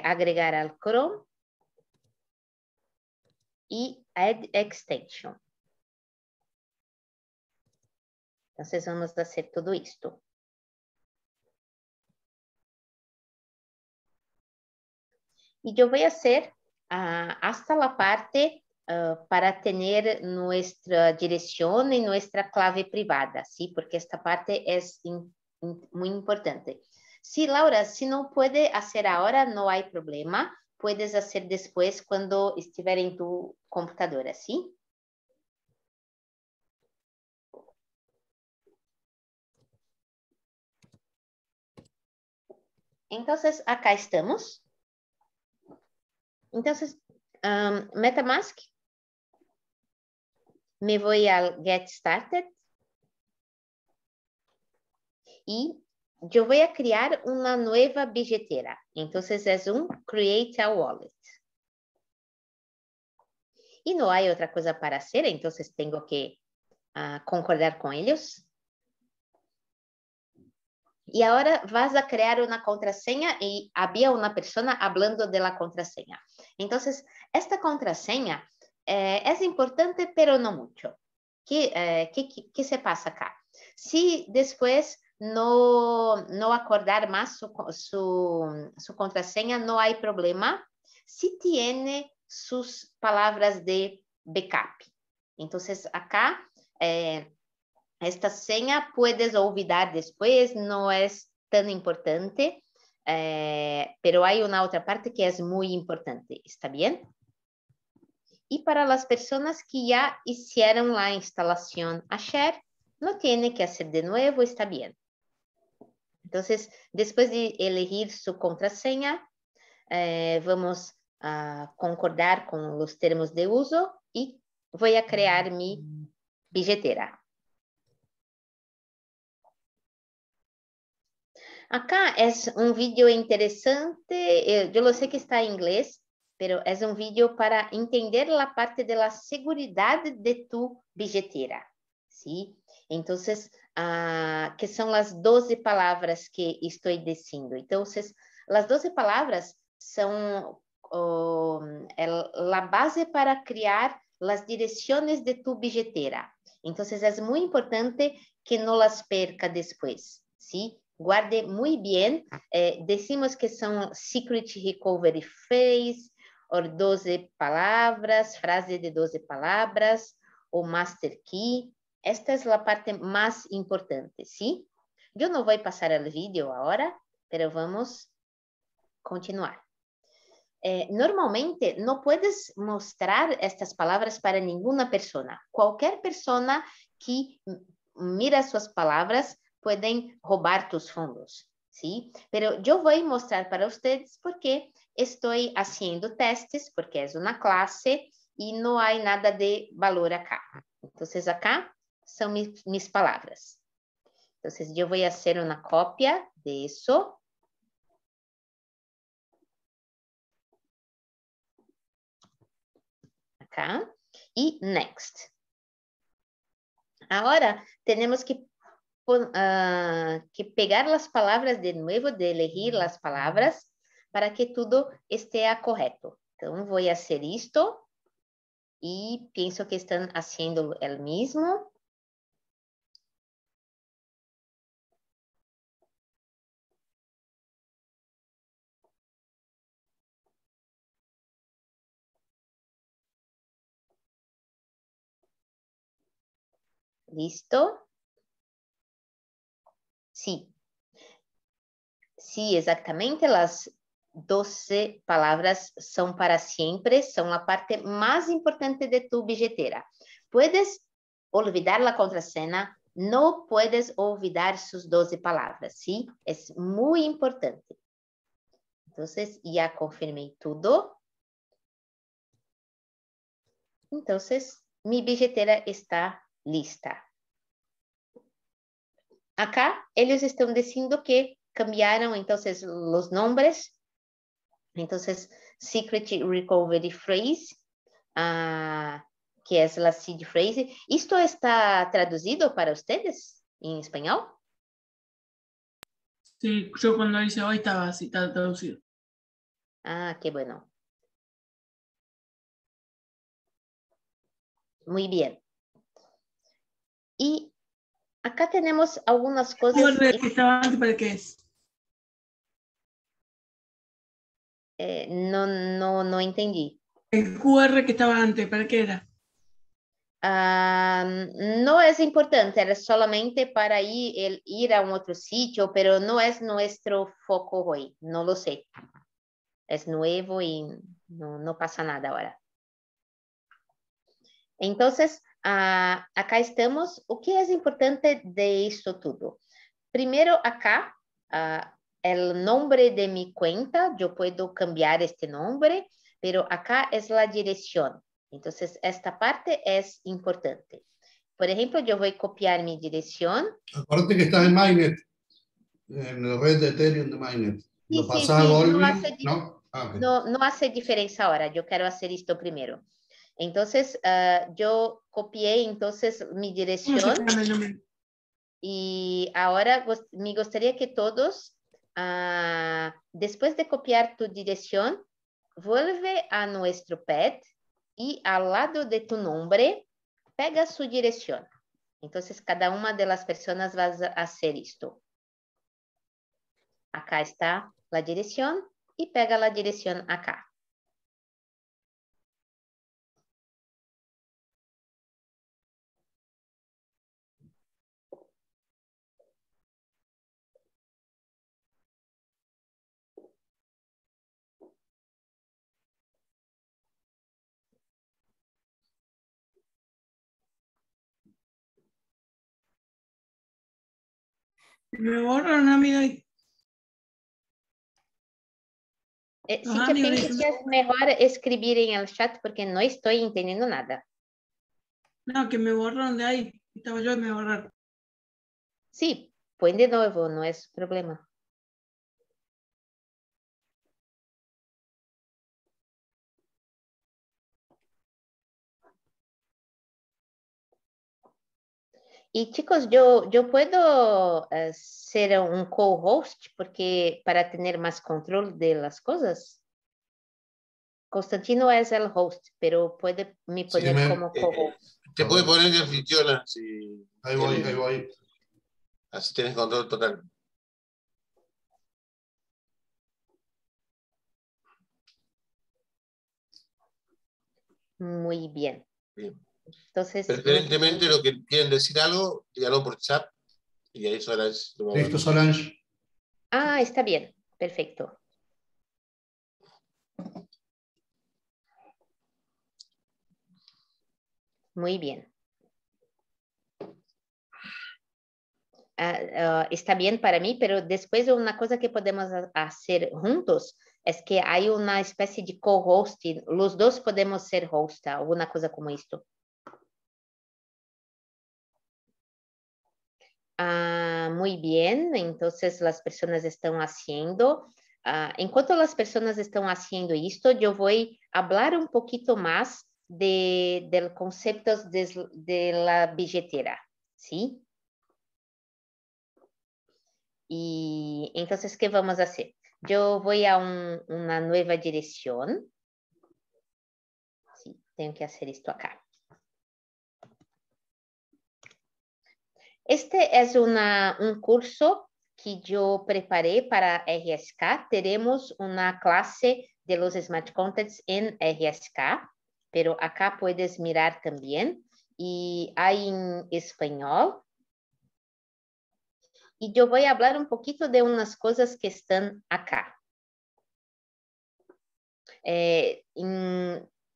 agregar al Chrome. Y Add Extension. Entonces vamos a hacer todo esto. Y yo voy a hacer hasta la parte para tener nuestra dirección y nuestra clave privada, ¿sí? Porque esta parte es muy importante. Sí, Laura, si no puede hacer ahora, no hay problema. Puedes hacer después cuando estiver en tu computadora, ¿sí? Entonces, acá estamos. Entonces, MetaMask. Me voy al Get Started. Y yo voy a crear una nueva billetera. Entonces, es un Create a Wallet. Y no hay otra cosa para hacer, entonces tengo que concordar con ellos. Y ahora vas a crear una contraseña y había una persona hablando de la contraseña. Entonces, esta contraseña es importante, pero no mucho. ¿Qué se pasa acá? Si después no acordar más su contraseña, no hay problema. Si tiene sus palabras de backup. Entonces, acá, esta seña puedes olvidar después, no es tan importante, pero hay una otra parte que es muy importante, ¿está bien? Y para las personas que ya hicieron la instalación ayer, no tiene que hacer de nuevo, está bien. Entonces, después de elegir su contraseña, vamos a concordar con los términos de uso y voy a crear mi billetera. Acá es un vídeo interesante, yo lo sé que está en inglés, pero es un vídeo para entender la parte de la seguridad de tu billetera, ¿sí? Entonces, que son las 12 palabras que estoy diciendo. Entonces, las 12 palabras son la base para crear las direcciones de tu billetera. Entonces, es muy importante que no las perca después, ¿sí? Guarde muy bien. Decimos que son Secret Recovery Phrase, o 12 palabras, frase de 12 palabras, o Master Key. Esta es la parte más importante, ¿sí? Yo no voy a pasar el vídeo ahora, pero vamos a continuar. Normalmente no puedes mostrar estas palabras para ninguna persona. Cualquier persona que mira sus palabras pueden robar tus fondos, ¿sí? Pero yo voy a mostrar para ustedes porque estoy haciendo testes, porque es una clase y no hay nada de valor acá. Entonces, acá son mis palabras. Entonces, yo voy a hacer una copia de eso. Acá. Y next. Ahora, tenemos que pegar las palabras de nuevo, de elegir las palabras para que todo esté correcto. Entonces, voy a hacer esto. y pienso que están haciendo el mismo. ¿Listo? Sí. Sí, exactamente. Las 12 palabras son para siempre, son la parte más importante de tu billetera. Puedes olvidar la contraseña, no puedes olvidar sus 12 palabras, ¿sí? Es muy importante. Entonces, ya confirmé todo. Entonces, mi billetera está lista. Acá, ellos están diciendo que cambiaron entonces los nombres. Entonces, Secret Recovery Phrase, que es la seed phrase. ¿Esto está traducido para ustedes en español?
Sí, yo cuando hice hoy estaba así, estaba traducido.
Ah, qué bueno. Muy bien. Y acá tenemos algunas cosas.
¿El que estaba antes para qué es?
No entendí.
El QR que estaba antes, ¿para qué era?
No es importante, es solamente para ir a un otro sitio, pero no es nuestro foco hoy, no lo sé. Es nuevo y no pasa nada ahora. Entonces, acá estamos. O que es importante de esto todo? Primero acá, el nombre de mi cuenta, yo puedo cambiar este nombre, pero acá es la dirección. Entonces, esta parte es importante. Por ejemplo, yo voy a copiar mi dirección.
Acuérdate que estás en Mainnet, en la red de Ethereum de Mainnet. Lo pasas a Volvi, ¿no? Okay.
No hace diferencia ahora, yo quiero hacer esto primero. Entonces, yo copié entonces mi dirección. Y ahora me gustaría que todos, después de copiar tu dirección, vuelve a nuestro pad y al lado de tu nombre, pega su dirección. Entonces, cada una de las personas va a hacer esto. Acá está la dirección y pega la dirección acá.
Me borran, amigo.
Sí que pienso que es mejor escribir en el chat porque no estoy entendiendo nada.
No, que me borraron de ahí. Estaba yo y me borraron.
Sí, pon de nuevo, no es problema. Y chicos, yo puedo ser un co-host porque para tener más control de las cosas. Constantino es el host, pero puede me poner como co-host.
Te puede poner de anfitriona si...
Ahí voy.
Así tienes control total.
Muy bien. Entonces,
preferentemente lo que quieren decir algo, díganlo por chat y ahí Solange.
Listo, Solange.
Está bien, perfecto. Muy bien. Está bien para mí, pero después una cosa que podemos hacer juntos es que hay una especie de co-hosting. Los dos podemos ser host, alguna cosa como esto. Muy bien, entonces las personas están haciendo. Enquanto las personas están haciendo esto, yo voy a hablar un poquito más del concepto de la billetera, ¿sí? Y entonces, ¿qué vamos a hacer? Yo voy a una nueva dirección. Sí. tenho que fazer isto acá. Este é curso que eu preparei para RSK. Teremos uma classe de los Smart Contracts em RSK, pero acá puedes mirar também. E há em espanhol. E eu vou falar um pouquinho de umas coisas que estão acá.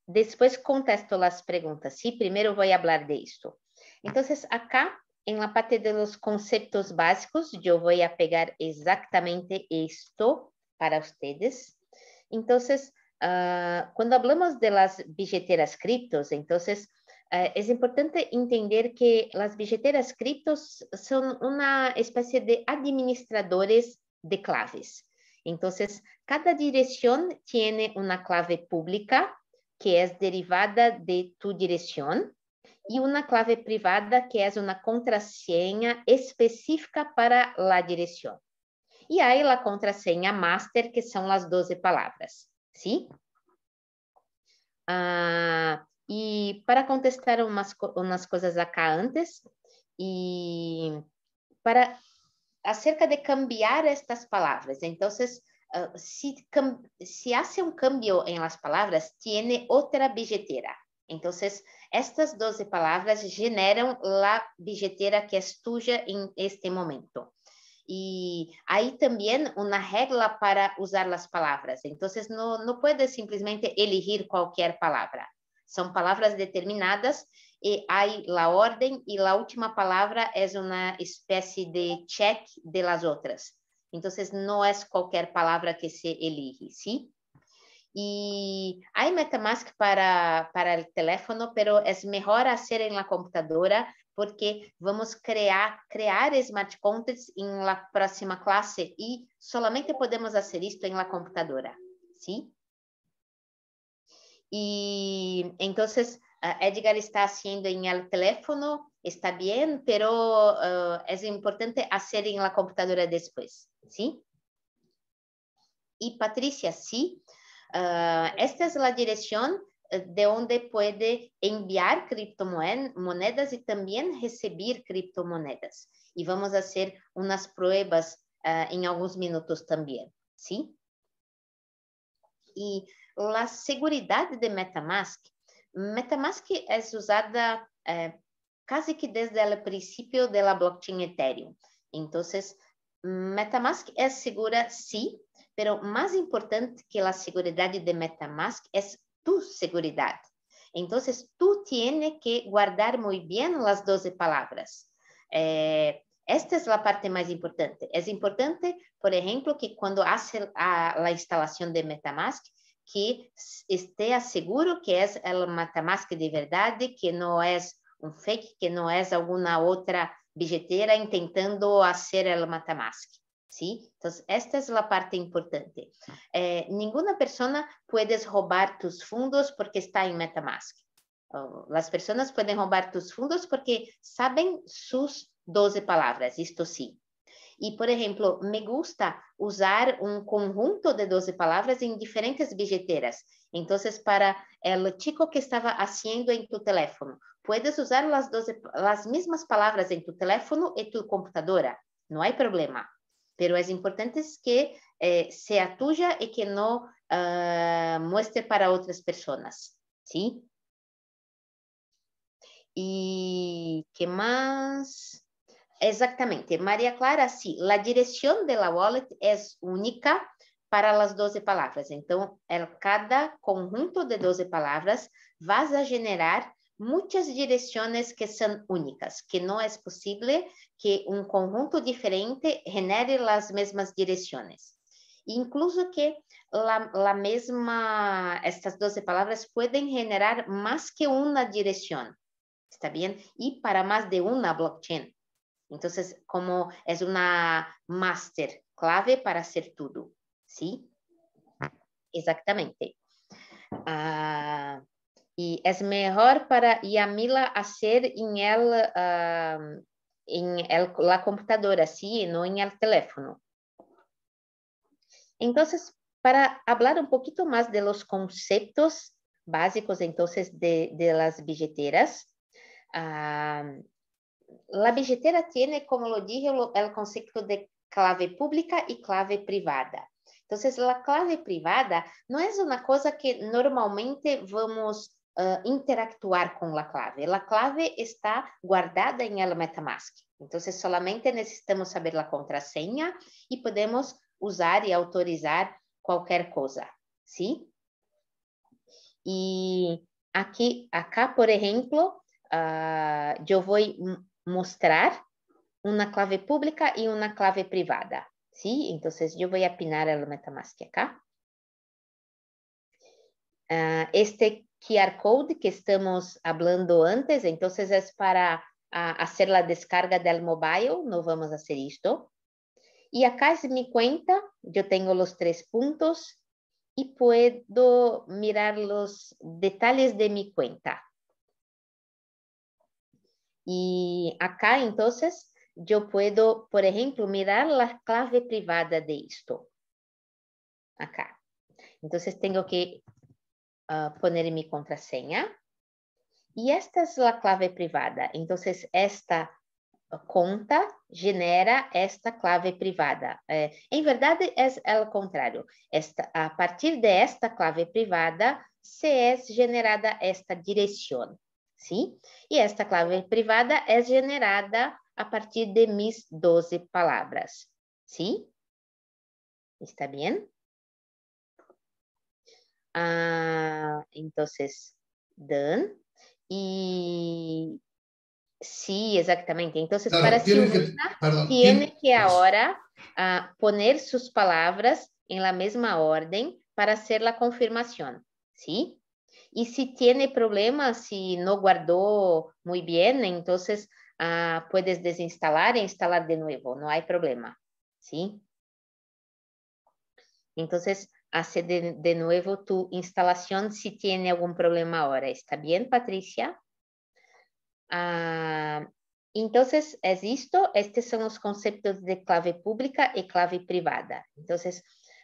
Depois contesto as perguntas, ¿sí? Primeiro vou falar de isto. Então, acá, em la parte de los conceptos básicos, eu vou pegar exatamente isto para ustedes. Então, quando hablamos de las billeteras criptos, então, é importante entender que as billeteras criptos são uma espécie de administradores de claves. Então, cada direção tem uma clave pública que é derivada de tu direção e uma clave privada que é uma contraseña específica para a direção. E aí a contraseña master, que são as 12 palavras, ¿sí? E para contestar umas coisas acá antes, e para acerca de cambiar estas palavras. Então, se hace um cambio em las palavras, tiene outra billetera. Então, estas 12 palavras generam a billetera que é tuya em este momento. E aí também uma regra para usar as palavras. Então, não pode simplesmente elegir qualquer palavra. São palavras determinadas e há a ordem e a última palavra é uma espécie de check de las outras. Então, não é qualquer palavra que se elige, ¿sí? E há MetaMask para o teléfono, pero é melhor fazer em la computadora porque vamos criar smart contracts em la próxima classe e solamente podemos fazer isto em la computadora, ¿sí? E então, Edgar está haciendo em el teléfono, está bem, pero é importante fazer em la computadora depois, ¿sí? E Patricia, sí, esta é a direção de onde pode enviar criptomonedas e também receber criptomonedas. E vamos fazer umas pruebas em alguns minutos também, ¿sí? E a seguridade de MetaMask é usada quase que desde o princípio da blockchain Ethereum. Então, MetaMask é segura, sim, pero mais importante que a seguridade de MetaMask é tu seguridade. Então, tu tienes que guardar muito bem as 12 palavras. Esta é a parte mais importante. É importante, por exemplo, que quando hace a instalação de MetaMask, que esteja seguro que é o MetaMask de verdade, que não é um fake, que não é alguma outra billetera intentando fazer o MetaMask, ¿sí? Então, esta é a parte importante. Nenhuma pessoa pode roubar tus fundos porque está em MetaMask. As pessoas podem roubar tus fundos porque sabem suas 12 palavras, isto sim. E, por exemplo, me gusta usar um conjunto de 12 palavras em diferentes bilheteras. Então, para o chico que estava fazendo em tu teléfono, puedes usar as mesmas palavras em tu teléfono e tu computadora. Não há problema. Pero é importante que seja tuya e que não muestre para outras pessoas. ¿Sí? E que mais? Exatamente, Maria Clara, sim, a direção da wallet é única para as 12 palavras. Então, cada conjunto de 12 palavras vai a generar muitas direções que são únicas, que não é possível que um conjunto diferente genere as mesmas direções. Incluso que estas 12 palavras podem generar mais que uma direção, está bem? E para mais de uma blockchain. Então, como é uma master clave para hacer tudo, ¿sí? Exatamente. E é melhor para Yamila hacer em la computadora, ¿sí? E não em el teléfono. Então, para falar um pouquinho mais de los conceptos básicos entonces de las billeteras. La billetera tiene, como lo dije, el concepto de clave pública y clave privada. Entonces, la clave privada no es una cosa que normalmente vamos a interactuar con la clave. La clave está guardada en el MetaMask. Entonces, solamente necesitamos saber la contraseña y podemos usar y autorizar cualquier cosa, ¿sí? Y acá, por ejemplo, yo voy a mostrar una clave pública y una clave privada, ¿sí? Entonces, yo voy a pinar el MetaMask acá. Este QR Code que estamos hablando antes, entonces es para hacer la descarga del mobile, no vamos a hacer esto. Y acá es mi cuenta, yo tengo los 3 puntos y puedo mirar los detalles de mi cuenta. Y acá entonces yo puedo, por ejemplo, mirar la clave privada de esto. Acá. Entonces tengo que poner mi contraseña. Y esta es la clave privada. Entonces esta conta genera esta clave privada. En verdad es al contrario. A partir de esta clave privada se es generada esta dirección. ¿Sí? Y esta clave privada es generada a partir de mis 12 palabras. ¿Sí? ¿Está bien? Entonces, done. Y sí, exactamente. Entonces, claro, para Silvana, tiene que ahora poner sus palabras en la misma orden para hacer la confirmación. ¿Sí? Y si tiene problemas, si no guardó muy bien, entonces puedes desinstalar e instalar de nuevo, no hay problema, ¿sí? Entonces, hace de nuevo tu instalación si tiene algún problema ahora. ¿Está bien, Patricia? Entonces, es esto. Estos son los conceptos de clave pública y clave privada. Entonces,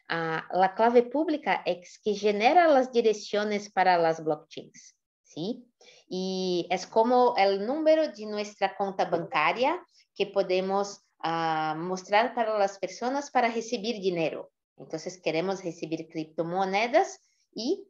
la clave pública es que genera las direcciones para las blockchains, ¿sí? Y es como el número de nuestra cuenta bancaria que podemos mostrar para las personas para recibir dinero. Entonces, queremos recibir criptomonedas y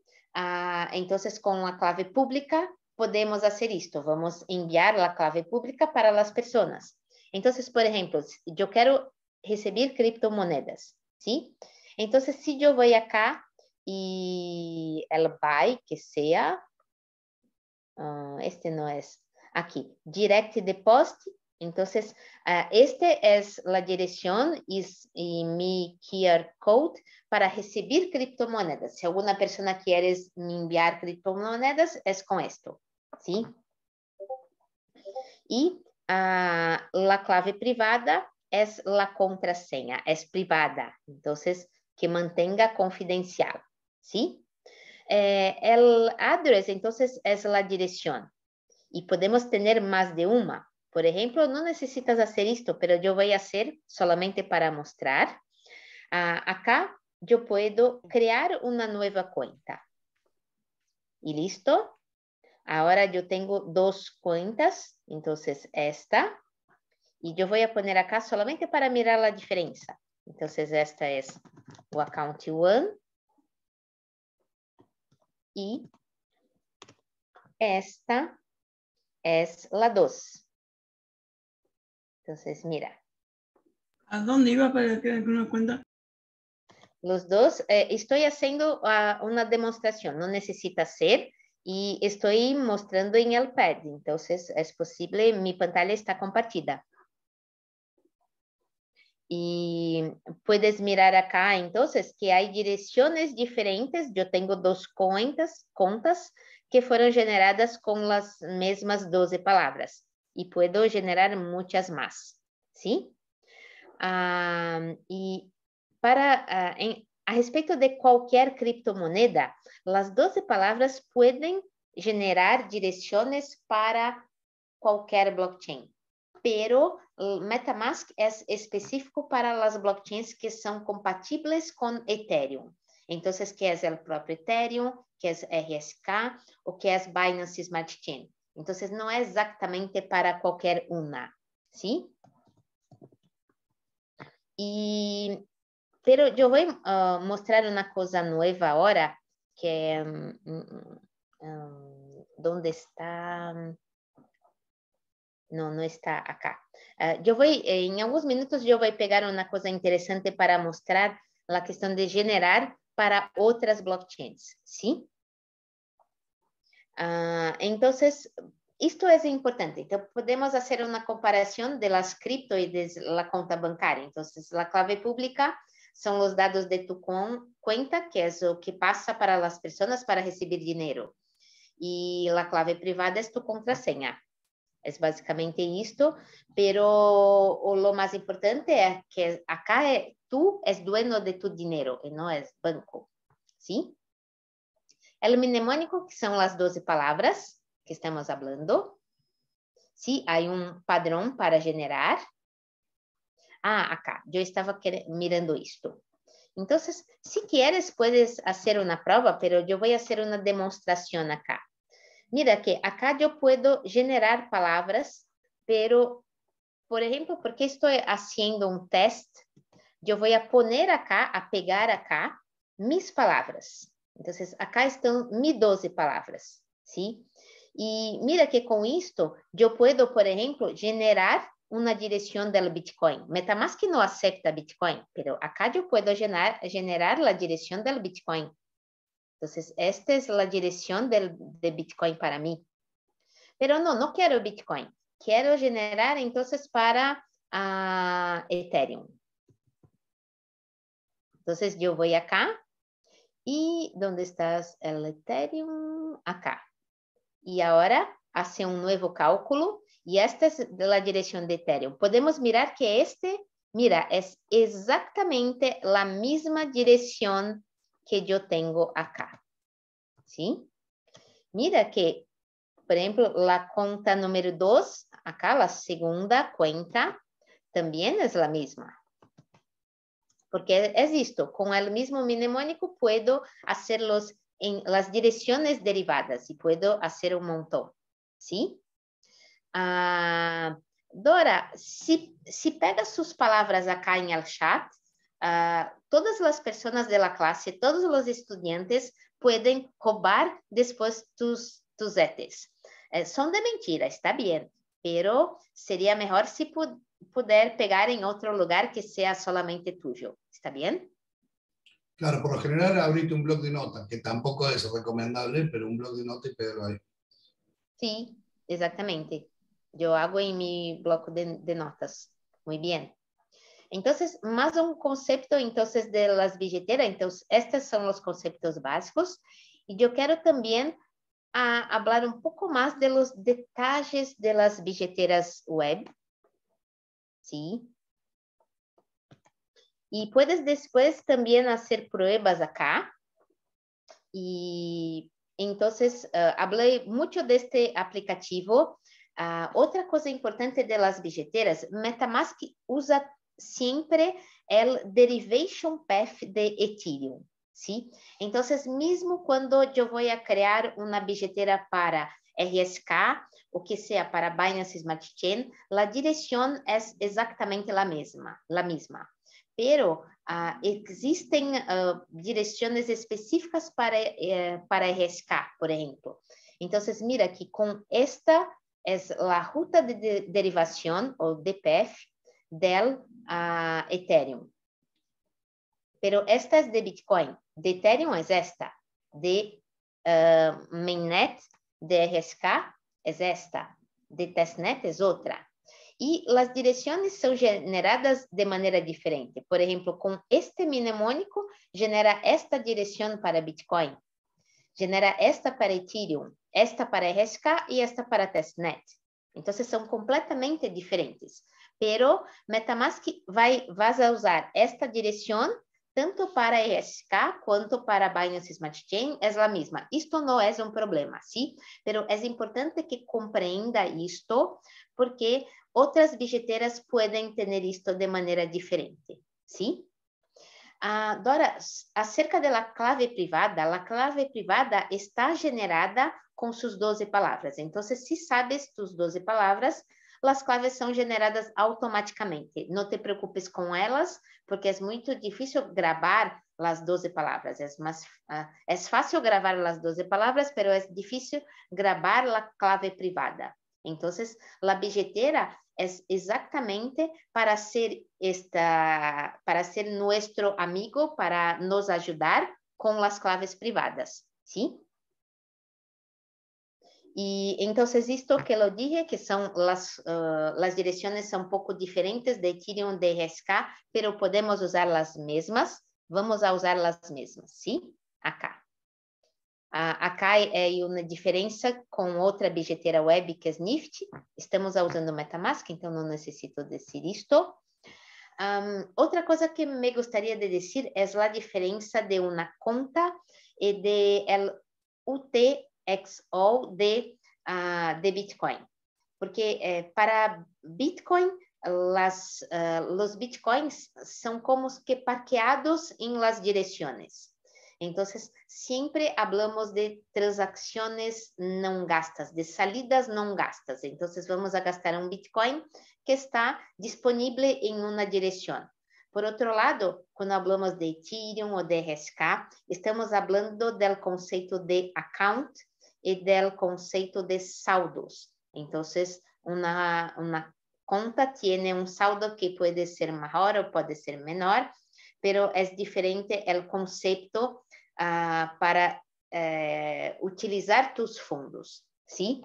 entonces con la clave pública podemos hacer esto. Vamos a enviar la clave pública para las personas. Entonces, por ejemplo, yo quiero recibir criptomonedas, ¿sí? Entonces, si yo voy acá y el buy, que sea, este no es, aquí, direct deposit, entonces, este es la dirección y mi QR code para recibir criptomonedas. Si alguna persona quiere me enviar criptomonedas, es con esto, ¿sí? Y la clave privada es la contraseña, es privada, entonces que mantenga confidencial, ¿sí? El address, entonces, es la dirección y podemos tener más de una. Por ejemplo, no necesitas hacer esto, pero yo voy a hacer solamente para mostrar. Acá yo puedo crear una nueva cuenta. ¿Y listo? Ahora yo tengo 2 cuentas, entonces esta. Y yo voy a poner acá solamente para mirar la diferencia. Entonces esta es o account 1 y esta es la 2. Entonces, mira.
¿A dónde iba para que una cuenta?
Los dos, estoy haciendo una demostración, no necesita ser, y estoy mostrando en el pad, entonces es posible, mi pantalla está compartida. Y puedes mirar acá, entonces, que hay direcciones diferentes, yo tengo 2 contas que fueron generadas con las mismas 12 palabras, y puedo generar muchas más, ¿sí? Y a respecto de cualquier criptomoneda, las 12 palabras pueden generar direcciones para cualquier blockchain, pero el MetaMask es específico para las blockchains que son compatibles con Ethereum. Entonces, ¿qué es el propio Ethereum? ¿Qué es RSK? ¿O qué es Binance Smart Chain? Entonces, no es exactamente para cualquier una, ¿sí? Pero yo voy a mostrar una cosa nueva ahora, que ¿dónde está? No está acá. En algunos minutos yo voy a pegar una cosa interesante para mostrar la cuestión de generar para otras blockchains, ¿sí? Entonces, esto es importante. Entonces, podemos hacer una comparación de las cripto y de la cuenta bancaria. Entonces, la clave pública son los datos de tu cuenta, que es lo que pasa para las personas para recibir dinero. Y la clave privada es tu contraseña. Es básicamente esto, pero lo más importante es que acá tú es dueño de tu dinero y no es banco, ¿sí? El mnemónico, que son las 12 palabras que estamos hablando. Sí, hay un padrón para generar. Acá, yo estaba mirando esto. Entonces, si quieres, puedes hacer una prueba, pero yo voy a hacer una demostración acá. Mira que acá yo puedo generar palabras, pero, por ejemplo, porque estoy haciendo un test, yo voy a poner acá, a pegar acá, mis palabras. Entonces, acá están mis 12 palabras, ¿sí? Y mira que con esto, yo puedo, por ejemplo, generar una dirección del Bitcoin. MetaMask no acepta Bitcoin, pero acá yo puedo generar la dirección del Bitcoin. Entonces, esta es la dirección de Bitcoin para mí. Pero no quiero Bitcoin. Quiero generar, entonces, para Ethereum. Entonces, yo voy acá. ¿Y dónde está el Ethereum? Acá. Y ahora hace un nuevo cálculo. Y esta es la dirección de Ethereum. Podemos mirar que mira, es exactamente la misma dirección que yo tengo acá. ¿Sí? Mira que, por ejemplo, la cuenta número 2, acá la segunda cuenta, también es la misma. Porque es esto, con el mismo mnemónico puedo hacerlos en las direcciones derivadas y puedo hacer un montón, ¿sí? Dora, si pegas sus palabras acá en el chat, todas las personas de la clase, todos los estudiantes pueden robar después tus ETs. Son de mentira, está bien, pero sería mejor si poder pegar en otro lugar que sea solamente tuyo. ¿Está bien?
Claro, por lo general abrite un blog de notas, que tampoco es recomendable, pero un blog de notas y pegarlo ahí.
Sí, exactamente. Yo hago en mi bloco de notas. Muy bien. Entonces, más un concepto entonces de las billeteras. Entonces, estos son los conceptos básicos. Y yo quiero también hablar un poco más de los detalles de las billeteras web. ¿Sí? Y puedes después también hacer pruebas acá. Y entonces, hablé mucho de este aplicativo. Otra cosa importante de las billeteras, MetaMask usa siempre el derivation path de Ethereum, ¿sí? Entonces, mismo cuando yo voy a crear una billetera para RSK o que sea para Binance Smart Chain, la dirección es exactamente la misma. Pero existen direcciones específicas para RSK, por ejemplo. Entonces, mira que con esta es la ruta de derivación o DPF del Ethereum. Pero esta es de Bitcoin. De Ethereum es esta. De Mainnet, de RSK es esta. De Testnet es otra. Y las direcciones son generadas de manera diferente. Por ejemplo, con este mnemónico, genera esta dirección para Bitcoin. Genera esta para Ethereum, esta para RSK y esta para Testnet. Entonces, son completamente diferentes. Pero MetaMask vas a usar esta dirección tanto para RSK quanto para Binance Smart Chain, es la misma. Esto no es un problema, ¿sí? Pero es importante que comprenda esto, porque otras billeteras pueden tener esto de manera diferente, ¿sí? Dora, acerca da clave privada, a clave privada está generada com suas 12 palavras. Então, se sabes tus 12 palavras, as claves são generadas automaticamente. Não te preocupes com elas, porque é muito difícil gravar as 12 palavras. É fácil gravar as 12 palavras, mas é difícil gravar a clave privada. Então, a billetera é exatamente para ser nosso amigo, para nos ajudar com as claves privadas, ¿sí? E então, isto que eu dije, que são as direções são um pouco diferentes de Ethereum, de RSK, pero podemos usar as mesmas. Vamos a usar as mesmas, ¿sí? Acá. Acá é uma diferença com outra bilheteira web, que é Nifty. Estamos usando MetaMask, então não necessito dizer isto. Outra coisa que me gostaria de dizer é a diferença de uma conta e de UTXO de Bitcoin. Porque para Bitcoin, os Bitcoins são como que parqueados em las direções. Então, sempre falamos de transações não gastas, de salidas não gastas. Então, vamos a gastar um Bitcoin que está disponível em uma direção. Por outro lado, quando falamos de Ethereum ou de RSK, estamos falando do conceito de account e do conceito de saldos. Então, uma conta tem um saldo que pode ser maior ou pode ser menor, pero é diferente o conceito para utilizar tus fundos, ¿sí?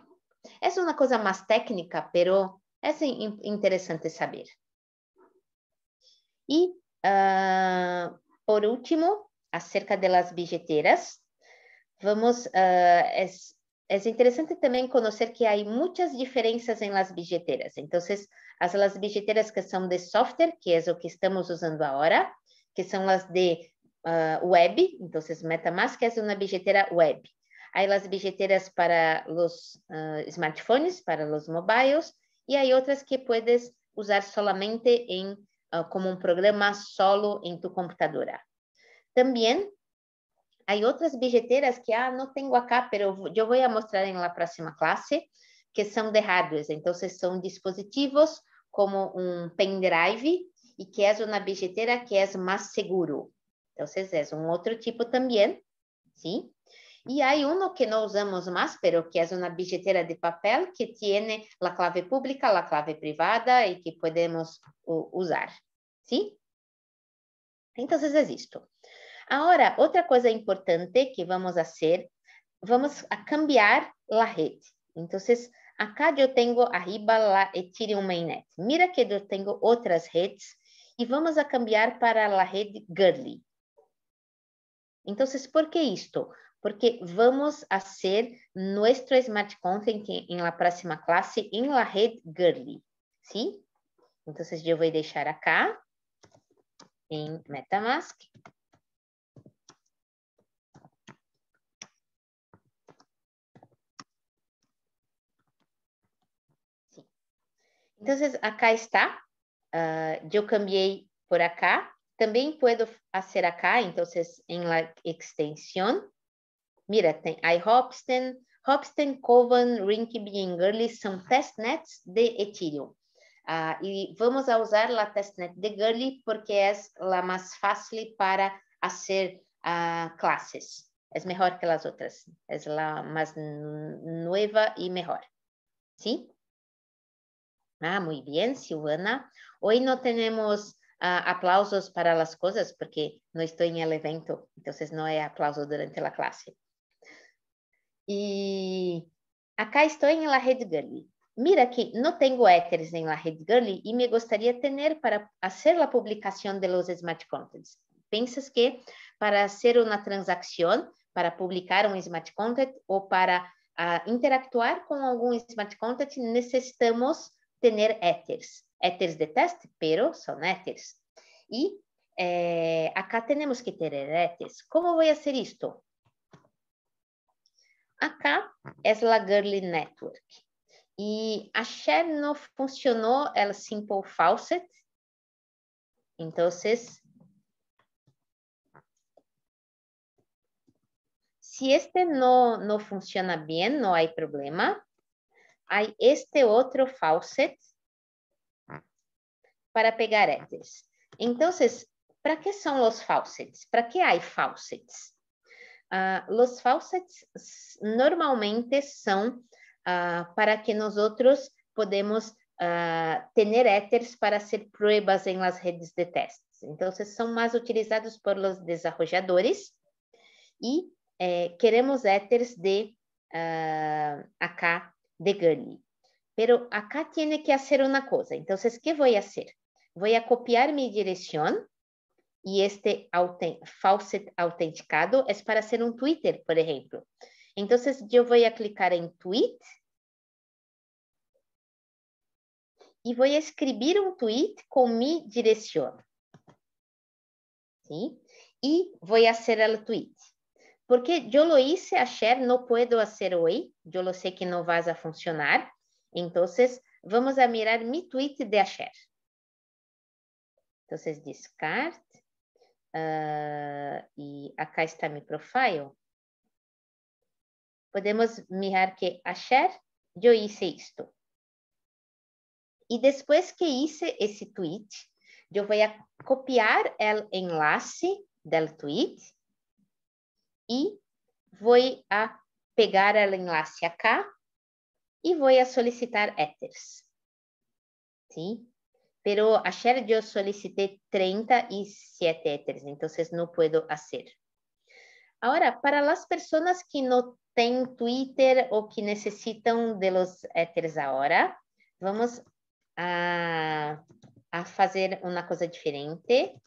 Es una cosa más técnica, pero es interesante saber. Y por último, acerca de las billeteras, es interesante también conocer que hay muchas diferencias en las billeteras. Entonces, las billeteras que son de software, que es lo que estamos usando ahora, que son las de web, entonces MetaMask es una billetera web. Hay las billeteras para los smartphones, para los mobiles, y hay otras que puedes usar solamente como un programa solo en tu computadora. También hay otras billeteras que no tengo acá, pero yo voy a mostrar en la próxima clase, que son de hardware. Entonces son dispositivos como un pendrive y que es una billetera que es más seguro. Entonces, es un otro tipo también, ¿sí? Y hay uno que no usamos más, pero que es una billetera de papel que tiene la clave pública, la clave privada y que podemos usar, ¿sí? Entonces, es esto. Ahora, otra cosa importante que vamos a hacer, vamos a cambiar la red. Entonces, acá yo tengo arriba la Ethereum Mainnet. Mira que yo tengo otras redes y vamos a cambiar para la red Gurley. Entonces, ¿por qué esto? Porque vamos a hacer nuestro Smart Contract en la próxima clase en la red Gurley, ¿sí? Entonces, yo voy a dejar acá en MetaMask. Sí. Entonces, acá está. Yo cambié por acá. También puedo hacer acá, entonces, en la extensión. Mira, hay Hopsten, Coven, Rinkeby y Gurley son testnets de Ethereum. Y vamos a usar la testnet de Gurley porque es la más fácil para hacer clases. Es mejor que las otras. Es la más nueva y mejor. ¿Sí? Muy bien, Silvana. Hoy no tenemos aplausos para las cosas porque no estoy en el evento, entonces no hay aplausos durante la clase. Y acá estoy en la red Gurley. Mira que no tengo Ethers en la red Gurley y me gustaría tener para hacer la publicación de los smart contracts. Piensas que para hacer una transacción, para publicar un smart contract o para interactuar con algún smart contract, necesitamos tener Ethers. Ethers de test, pero son Ethers. Y acá tenemos que tener Ethers. ¿Cómo voy a hacer esto? Acá es la Gurley Network. Y ayer no funcionó el Simple Faucet. Entonces, Si este no funciona bien, no hay problema. Hay este otro faucet para pegar éteres. Entonces, ¿para qué son los faucets? ¿Para qué hay faucets? Los faucets normalmente son para que nosotros podemos tener éteres para hacer pruebas en las redes de testes. Entonces, son más utilizados por los desarrolladores y queremos éteres de acá, de Gulli. Pero acá tiene que hacer una cosa. Entonces, ¿qué voy a hacer? Voy a copiar mi dirección y este faucet autenticado es para hacer un Twitter, por ejemplo. Entonces, yo voy a clicar en tweet y voy a escribir un tweet con mi dirección. ¿Sí? Y voy a hacer el tweet. Porque yo lo hice ayer, no puedo hacer hoy. Yo lo sé que no va a funcionar. Entonces, vamos a mirar mi tweet de ayer. Entonces, descarte. Y acá está mi profile. Podemos mirar que ayer yo hice esto. Y después que hice ese tweet, yo voy a copiar el enlace del tweet y voy a pegar el enlace acá y voy a solicitar éteres. ¿Sí? Pero ayer yo solicité 37 éteres, entonces no puedo hacer. Ahora, para las personas que no tienen Twitter o que necesitan de los éteres ahora, vamos a fazer uma coisa diferente.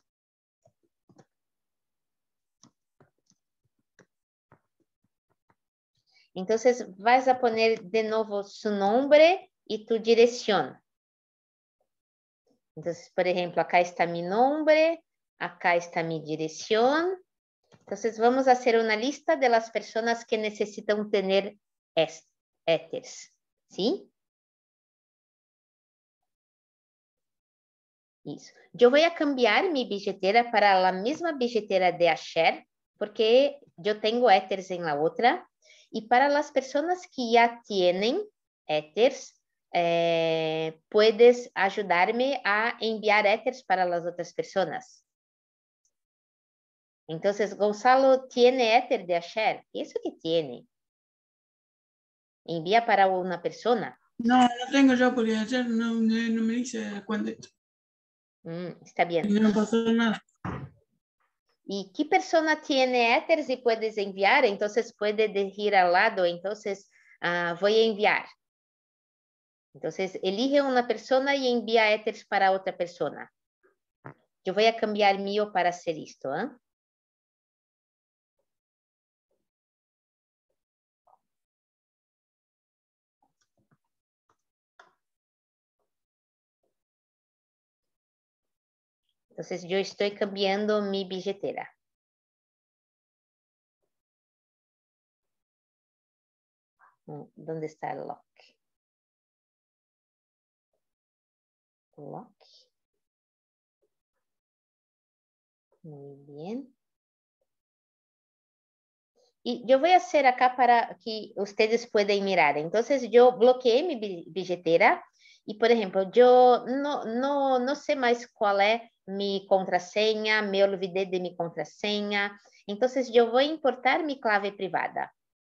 Então, vas a poner de novo su nombre e tu direção. Então, por exemplo, acá está mi nombre, acá está mi direção. Então, vamos a hacer uma lista de las personas que necessitam ter éteres, ¿sí? Isso. Eu vou cambiar minha billetera para a mesma billetera de ayer, porque eu tenho éteres em la outra. E para as pessoas que já têm éteres, puedes ajudar-me a enviar éteres para as outras pessoas. Então, Gonzalo, ¿tiene éter de ayer? Isso que tiene. Envía para uma pessoa.
No, no tengo yo porque ayer no me hice cuenta.
Está bien.
No pasó nada.
¿Y qué persona tiene éteres y puedes enviar? Entonces puede decir al lado, entonces voy a enviar. Entonces elige una persona y envía éteres para otra persona. Yo voy a cambiar mío para hacer esto. Entonces, yo estoy cambiando mi billetera. ¿Dónde está el lock? Lock. Muy bien. Y yo voy a hacer acá para que ustedes puedan mirar. Entonces, yo bloqueé mi billetera. Y, por ejemplo, yo no sé más cuál es mi contraseña, me olvidé de mi contraseña. Entonces, yo voy a importar mi clave privada.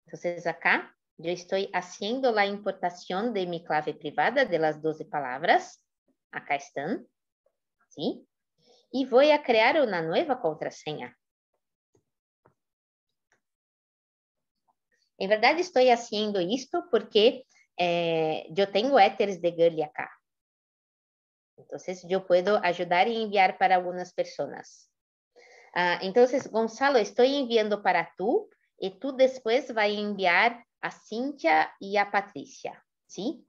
Entonces, acá, yo estoy haciendo la importación de mi clave privada de las 12 palabras. Acá están. ¿Sí? Y voy a crear una nueva contraseña. En verdad, estoy haciendo esto porque yo tengo éteres de Gulli acá. Entonces, yo puedo ayudar y enviar para algunas personas. Entonces, Gonzalo, estoy enviando para tú y tú después vas a enviar a Cintia y a Patricia, ¿sí?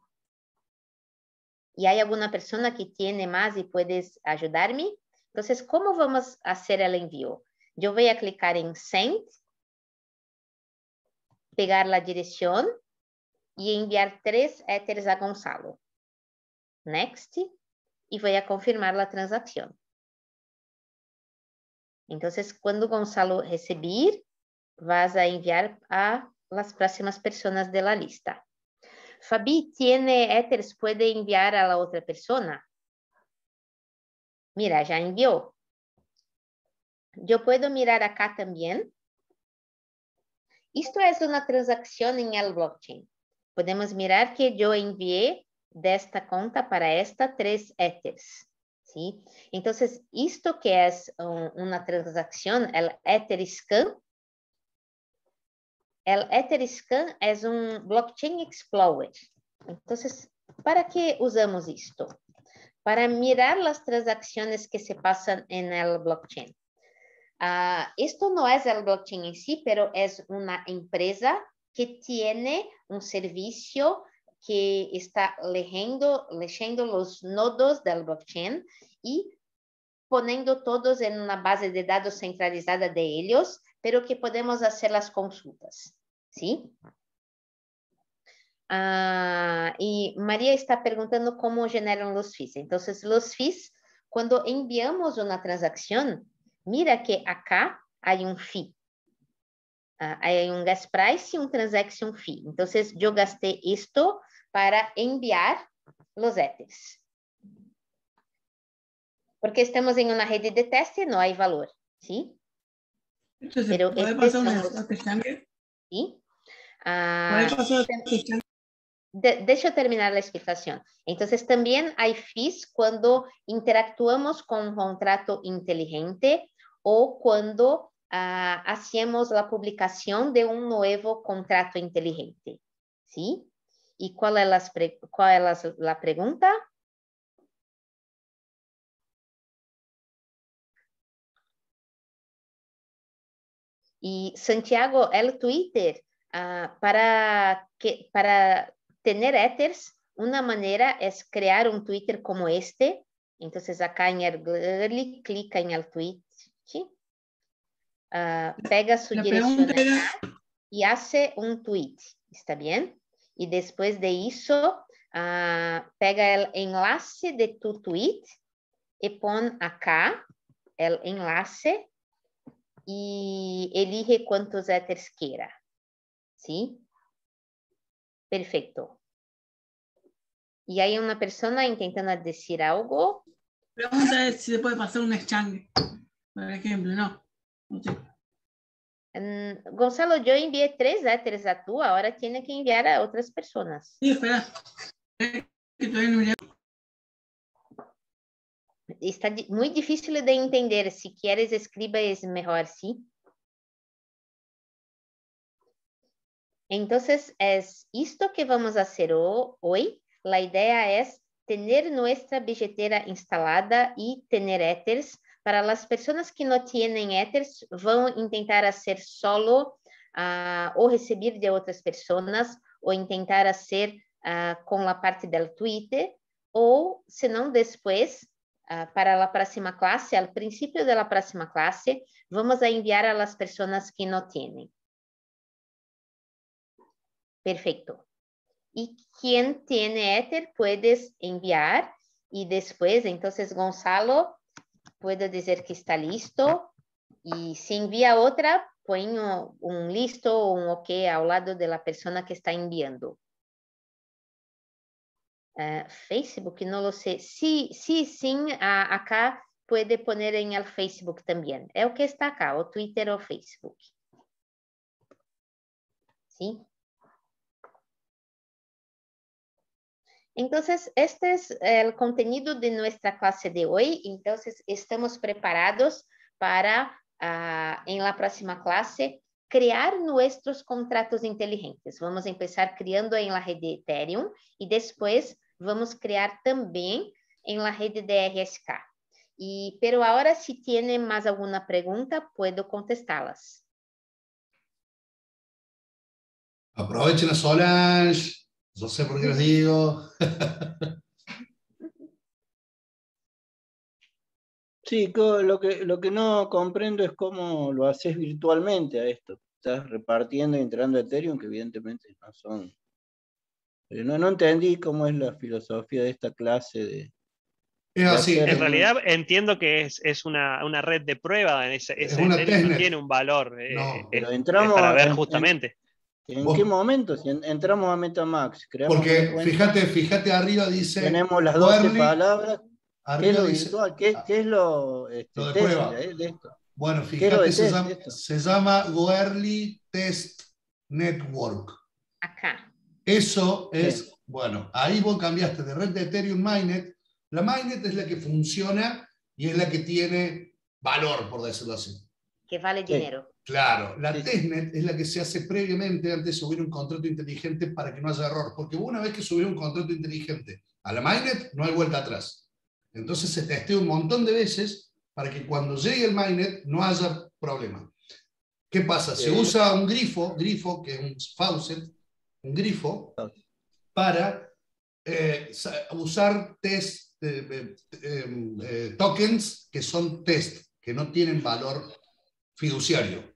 ¿Y hay alguna persona que tiene más y puedes ayudarme? Entonces, ¿cómo vamos a hacer el envío? Yo voy a clicar en Send, pegar la dirección y enviar 3 éteres a Gonzalo. Next. Y voy a confirmar la transacción. Entonces, cuando Gonzalo recibir, vas a enviar a las próximas personas de la lista. Fabi, ¿tiene Ethers? ¿Puede enviar a la otra persona? Mira, ya envió. Yo puedo mirar acá también. Esto es una transacción en el blockchain. Podemos mirar que yo envié de esta cuenta para esta 3 Ethers. ¿Sí? Entonces, esto que es una transacción, el Etherscan. El Etherscan es un blockchain explorer. Entonces, ¿para qué usamos esto? Para mirar las transacciones que se pasan en el blockchain. Esto no es el blockchain en sí, pero es una empresa que tiene un servicio que está leyendo los nodos del blockchain y poniendo todos en una base de datos centralizada de ellos, pero que podemos hacer las consultas, ¿sí? Y María está preguntando cómo generan los fees. Entonces, los fees, cuando enviamos una transacción, mira que acá hay un fee. Hay un gas price y un transaction fee. Entonces, yo gasté esto para enviar los Ethers. Porque estamos en una red de teste, no hay valor, ¿sí?
Entonces,
pero
¿puede pasar una pestaña?
¿Sí?
Deixa
eu terminar a explicação. Então, também há fees quando interactuamos com um contrato inteligente ou quando hacemos a publicação de um novo contrato inteligente. ¿Sí? E qual é a pergunta? E, Santiago, o Twitter, para tener Ethers, una manera es crear un Twitter como este. Entonces, acá en el Girly, clica en el tweet, ¿sí? Pega su dirección acá y hace un tweet, ¿está bien? Y después de eso, pega el enlace de tu tweet y pon acá el enlace y elige cuántos Ethers quiera, ¿sí? Perfecto. ¿Y hay una persona intentando decir algo?
La pregunta es si se puede pasar un exchange, por ejemplo, ¿no? No sé.
Gonzalo, yo envié 3 Ethers a tú, ahora tiene que enviar a otras personas.
Sí, espera. Que todavía no me...
Está muy difícil de entender. Si quieres, escriba, es mejor, ¿sí? Entonces, es esto que vamos a hacer hoy. La idea es tener nuestra billetera instalada y tener Ethers. Para las personas que no tienen Ethers, van a intentar hacer solo o recibir de otras personas o intentar hacer con la parte del Twitter o, si no, después, para la próxima clase, al principio de la próxima clase, vamos a enviar a las personas que no tienen. Perfecto. Y quien tiene Ether puedes enviar y después, entonces Gonzalo puede decir que está listo y si envía otra, pon un listo o un OK al lado de la persona que está enviando. Facebook, no lo sé. Sí, acá puede poner en el Facebook también. Es lo que está acá, o Twitter o Facebook. ¿Sí? Entonces, este es el contenido de nuestra clase de hoy. Entonces, estamos preparados para, en la próxima clase, crear nuestros contratos inteligentes. Vamos a empezar creando en la red de Ethereum y después vamos a crear también en la red de RSK. Pero ahora, si tienen más alguna pregunta, puedo contestarlas.
Aprovechen a Solange. No sé por qué les digo.
Sí, lo que no comprendo es cómo lo haces virtualmente a esto. Estás repartiendo y entrando a Ethereum, que evidentemente no son. No entendí cómo es la filosofía de esta clase
Es así.
En realidad entiendo que es una red de prueba, ese
una testnet.
no tiene un valor,
pero
es
entramos
para ver justamente.
¿En qué momento? Si entramos a MetaMask,
porque fíjate arriba dice...
Tenemos las 12 palabras. ¿Qué es lo
dice,
virtual? ¿Qué es lo
de prueba?
De esto?
Bueno, fíjate, se llama Goerli Test Network.
Acá.
Eso es, bueno, ahí vos cambiaste de red de Ethereum Mainnet. La Mainnet es la que funciona y es la que tiene valor, por decirlo así.
Que vale dinero.
Claro, la testnet es la que se hace previamente antes de subir un contrato inteligente para que no haya error. Porque una vez que subís un contrato inteligente a la Mainnet, no hay vuelta atrás. Entonces se testea un montón de veces para que cuando llegue el Mainnet no haya problema. ¿Qué pasa? Se usa un grifo que es un faucet, un grifo, para usar tokens que son test, que no tienen valor fiduciario.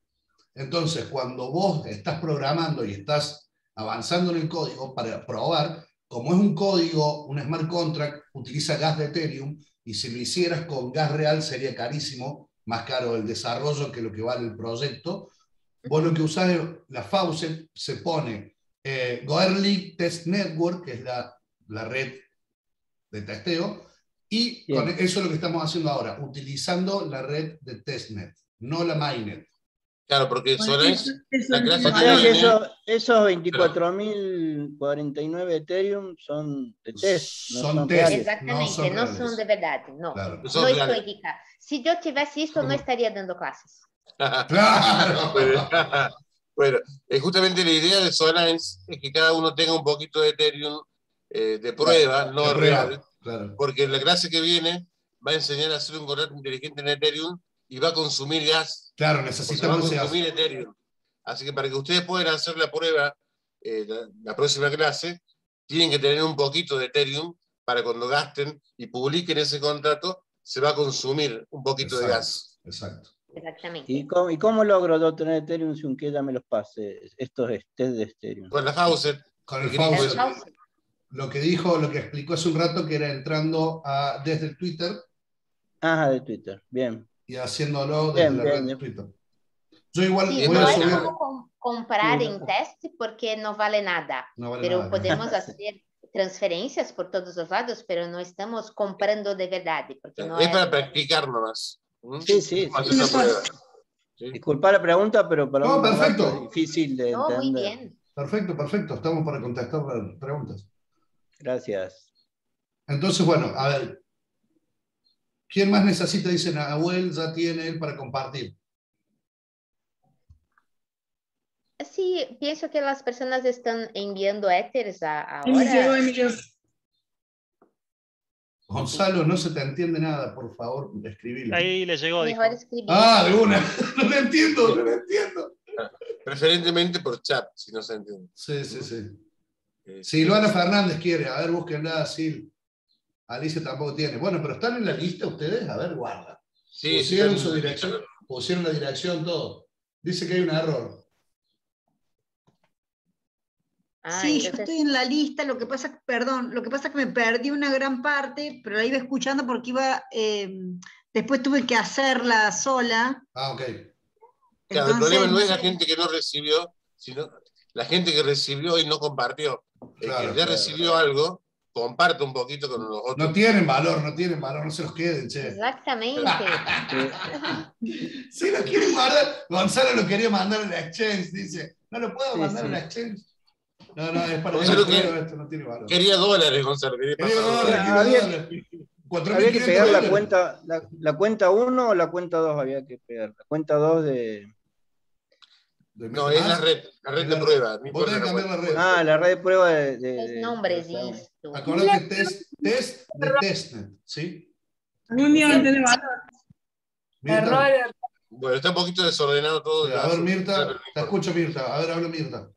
Entonces, cuando vos estás programando y estás avanzando en el código para probar, como es un código, un smart contract, utiliza gas de Ethereum, y si lo hicieras con gas real sería carísimo, más caro el desarrollo que lo que vale el proyecto. Vos lo que usás es la faucet, se pone Goerli Test Network, que es la red de testeo, y con eso es lo que estamos haciendo ahora, utilizando la red de testnet, no la mainnet.
Claro, porque Solans, la clase
que esos 24.049 Ethereum son de test.
Son test. Exactamente, no son de verdad. No, claro. No estoy acá. Si yo tuviese esto, no estaría dando clases.
Claro. Bueno, justamente la idea de Solans es que cada uno tenga un poquito de Ethereum de prueba, no real. Claro. Porque en la clase que viene va a enseñar a hacer un contrato inteligente en Ethereum y va a consumir gas.
Claro, necesitamos
consumir Ethereum. Así que para que ustedes puedan hacer la prueba la próxima clase, tienen que tener un poquito de Ethereum para cuando gasten y publiquen ese contrato, se va a consumir un poquito de gas.
Exacto.
Exactamente.
¿Y cómo logro yo tener Ethereum si un que ya me los pase? Estos test de Ethereum.
Con la faucet.
Con el faucet. Lo que explicó hace un rato, que era entrando desde el Twitter.
Ajá, de Twitter. Bien.
Y haciéndolo desde la red de Twitter. Yo igual
voy a subir... No como comprar en test porque no vale nada. No vale pero nada. Podemos hacer transferencias por todos los lados, pero no estamos comprando de verdad. Porque no
es para practicar nomás.
Sí. Disculpa la pregunta, pero para
mí perfecto.
Es difícil de entender.
Muy bien.
Perfecto. Estamos para contestar las preguntas.
Gracias.
Entonces, bueno, a ver. ¿Quién más necesita? Dice Nahuel, ya tiene él para compartir.
Sí, pienso que las personas están enviando éteres ahora.
Gonzalo, no se te entiende nada, por favor, escribilo.
Ahí le llegó.
De una. No le entiendo.
Preferentemente por chat, si no se entiende.
Sí. Silvana Fernández quiere, a ver, búsquenla, Sil. Alicia tampoco tiene. Bueno, pero ¿están en la lista ustedes? A ver, guarda.
Sí,
pusieron su dirección, pusieron la dirección, todo. Dice que hay un error.
Sí, entonces... yo estoy en la lista, lo que pasa es que me perdí una gran parte, pero la iba escuchando porque después tuve que hacerla sola.
Ok.
Claro, el problema no es la gente que no recibió, sino la gente que recibió y no compartió. El que ya recibió algo, comparte un poquito con los otros.
No tienen valor, no se los queden, che.
Exactamente.
Si lo quieren guardar, Gonzalo lo quería mandar en la exchange, dice. ¿No lo puedo mandar en la exchange? No, es para esto no tiene valor.
Quería dólares, Gonzalo. Quería
dólares. Había que pegar la cuenta 1 o la cuenta 2 había que pegar. La cuenta 2 de...
No, es la red de prueba.
La red de prueba
los nombres y esto.
Acordate, test de testnet, ¿sí?
Algún día va a tener valor.
Error.
Bueno, está un poquito desordenado todo.
Sí, a ver, Mirta, te escucho, Mirta. A ver, habla Mirta.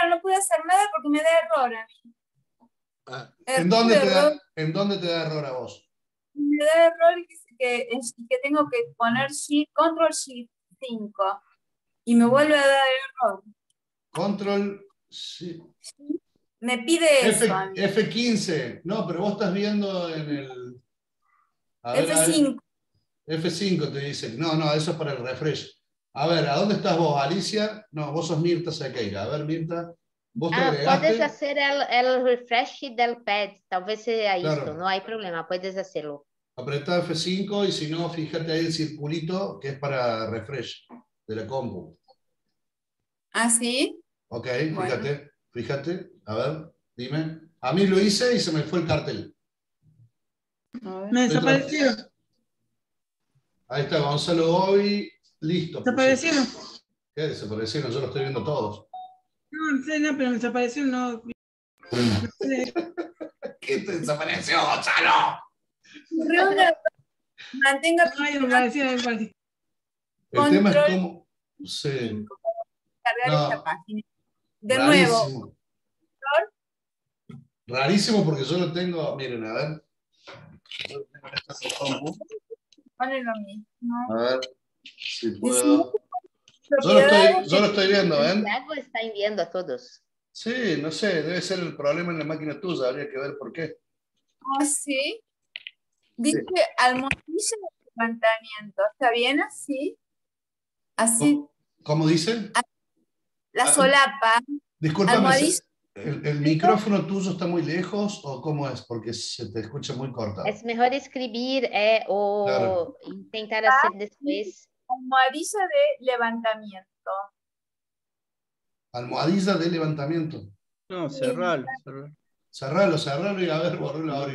No pude hacer nada porque me da error a mí.
¿En dónde te da error a vos?
Me da error que tengo que poner Control Shift 5 y me vuelve a dar error.
Control Shift.
Me pide eso.
F15. No, pero vos estás viendo en el...
F5.
F5 te dice. No, eso es para el refresh. A ver, ¿a dónde estás vos, Alicia? No, vos sos Mirta Sequeira. A ver, Mirta, vos te agregaste.
Puedes hacer el refresh del pad, talvez sea
Claro.
esto, no hay problema, puedes hacerlo.
Apretá F5 y si no, fíjate ahí el circulito que es para refresh de la compu.
¿Ah, sí?
Ok,
Bueno.
fíjate. A ver, dime. A mí lo hice y se me fue el cartel.
Me desaparecieron.
Ahí está, Gonzalo Gobi. Listo.
Desaparecieron.
¿Qué desaparecieron? Yo lo estoy viendo todos.
No sé, no, pero me desaparecieron. No.
¿Qué te desapareció, Gonzalo?
Mantenga.
El tema es cómo. Sí.
Cargar esta página. De
rarísimo.
nuevo.
Rarísimo porque yo lo tengo. Miren, a ver.
Pone lo mismo.
A ver si puedo. Yo lo estoy viendo, ¿ven?
Santiago está enviando a todos.
Sí, no sé, debe ser el problema en la máquina tuya, habría que ver por qué.
Ah, sí. Dice almohadilla de levantamiento. ¿Está bien así? Así.
¿Cómo dice?
La solapa.
Discúlpame, ¿el micrófono tuyo está muy lejos o cómo es? Porque se te escucha muy cortado.
Es mejor escribir o
Claro.
intentar hacer después.
Almohadilla de levantamiento.
Almohadilla de levantamiento.
No, cerralo.
Cerralo y a ver, borralo ahora.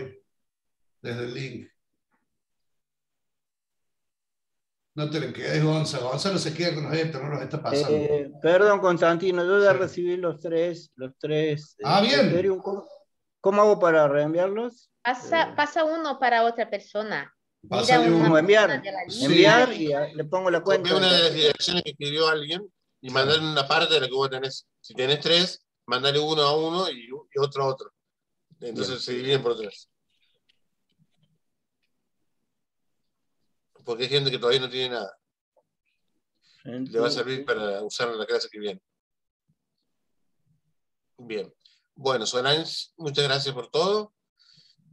Desde el link. No te le quedes, Gonzalo. Gonzalo se queda con esto, no los está pasando.
Perdón, Constantino, yo ya recibí los tres.
Bien.
Ethereum. ¿Cómo hago para reenviarlos?
Pasa uno para otra persona.
Pásale
uno. Enviar y le pongo la cuenta.
Copia una de las direcciones que escribió alguien y mandarle una parte de la que vos tenés. Si tenés 3, mandale uno a uno y otro a otro. Entonces se dividen por 3. Porque hay gente que todavía no tiene nada. Le va a servir para usar en la clase que viene. Bien. Bueno, Solange, muchas gracias por todo.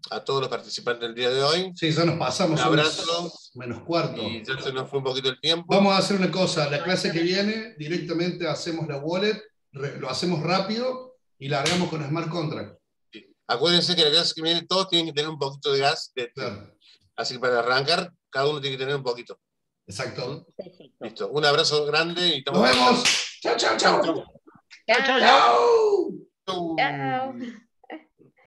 A todos los participantes del día de hoy.
Sí, ya nos pasamos.
Un abrazo.
Menos cuarto.
Y ya se nos fue un poquito el tiempo.
Vamos a hacer una cosa. La clase que viene, directamente hacemos la wallet, lo hacemos rápido y largamos con Smart Contract.
Sí. Acuérdense que la clase que viene todos tienen que tener un poquito de gas. Claro. Así que para arrancar, cada uno tiene que tener un poquito.
Exacto.
Listo. Un abrazo grande y
nos vemos. Chao, chao, chao.
Chao.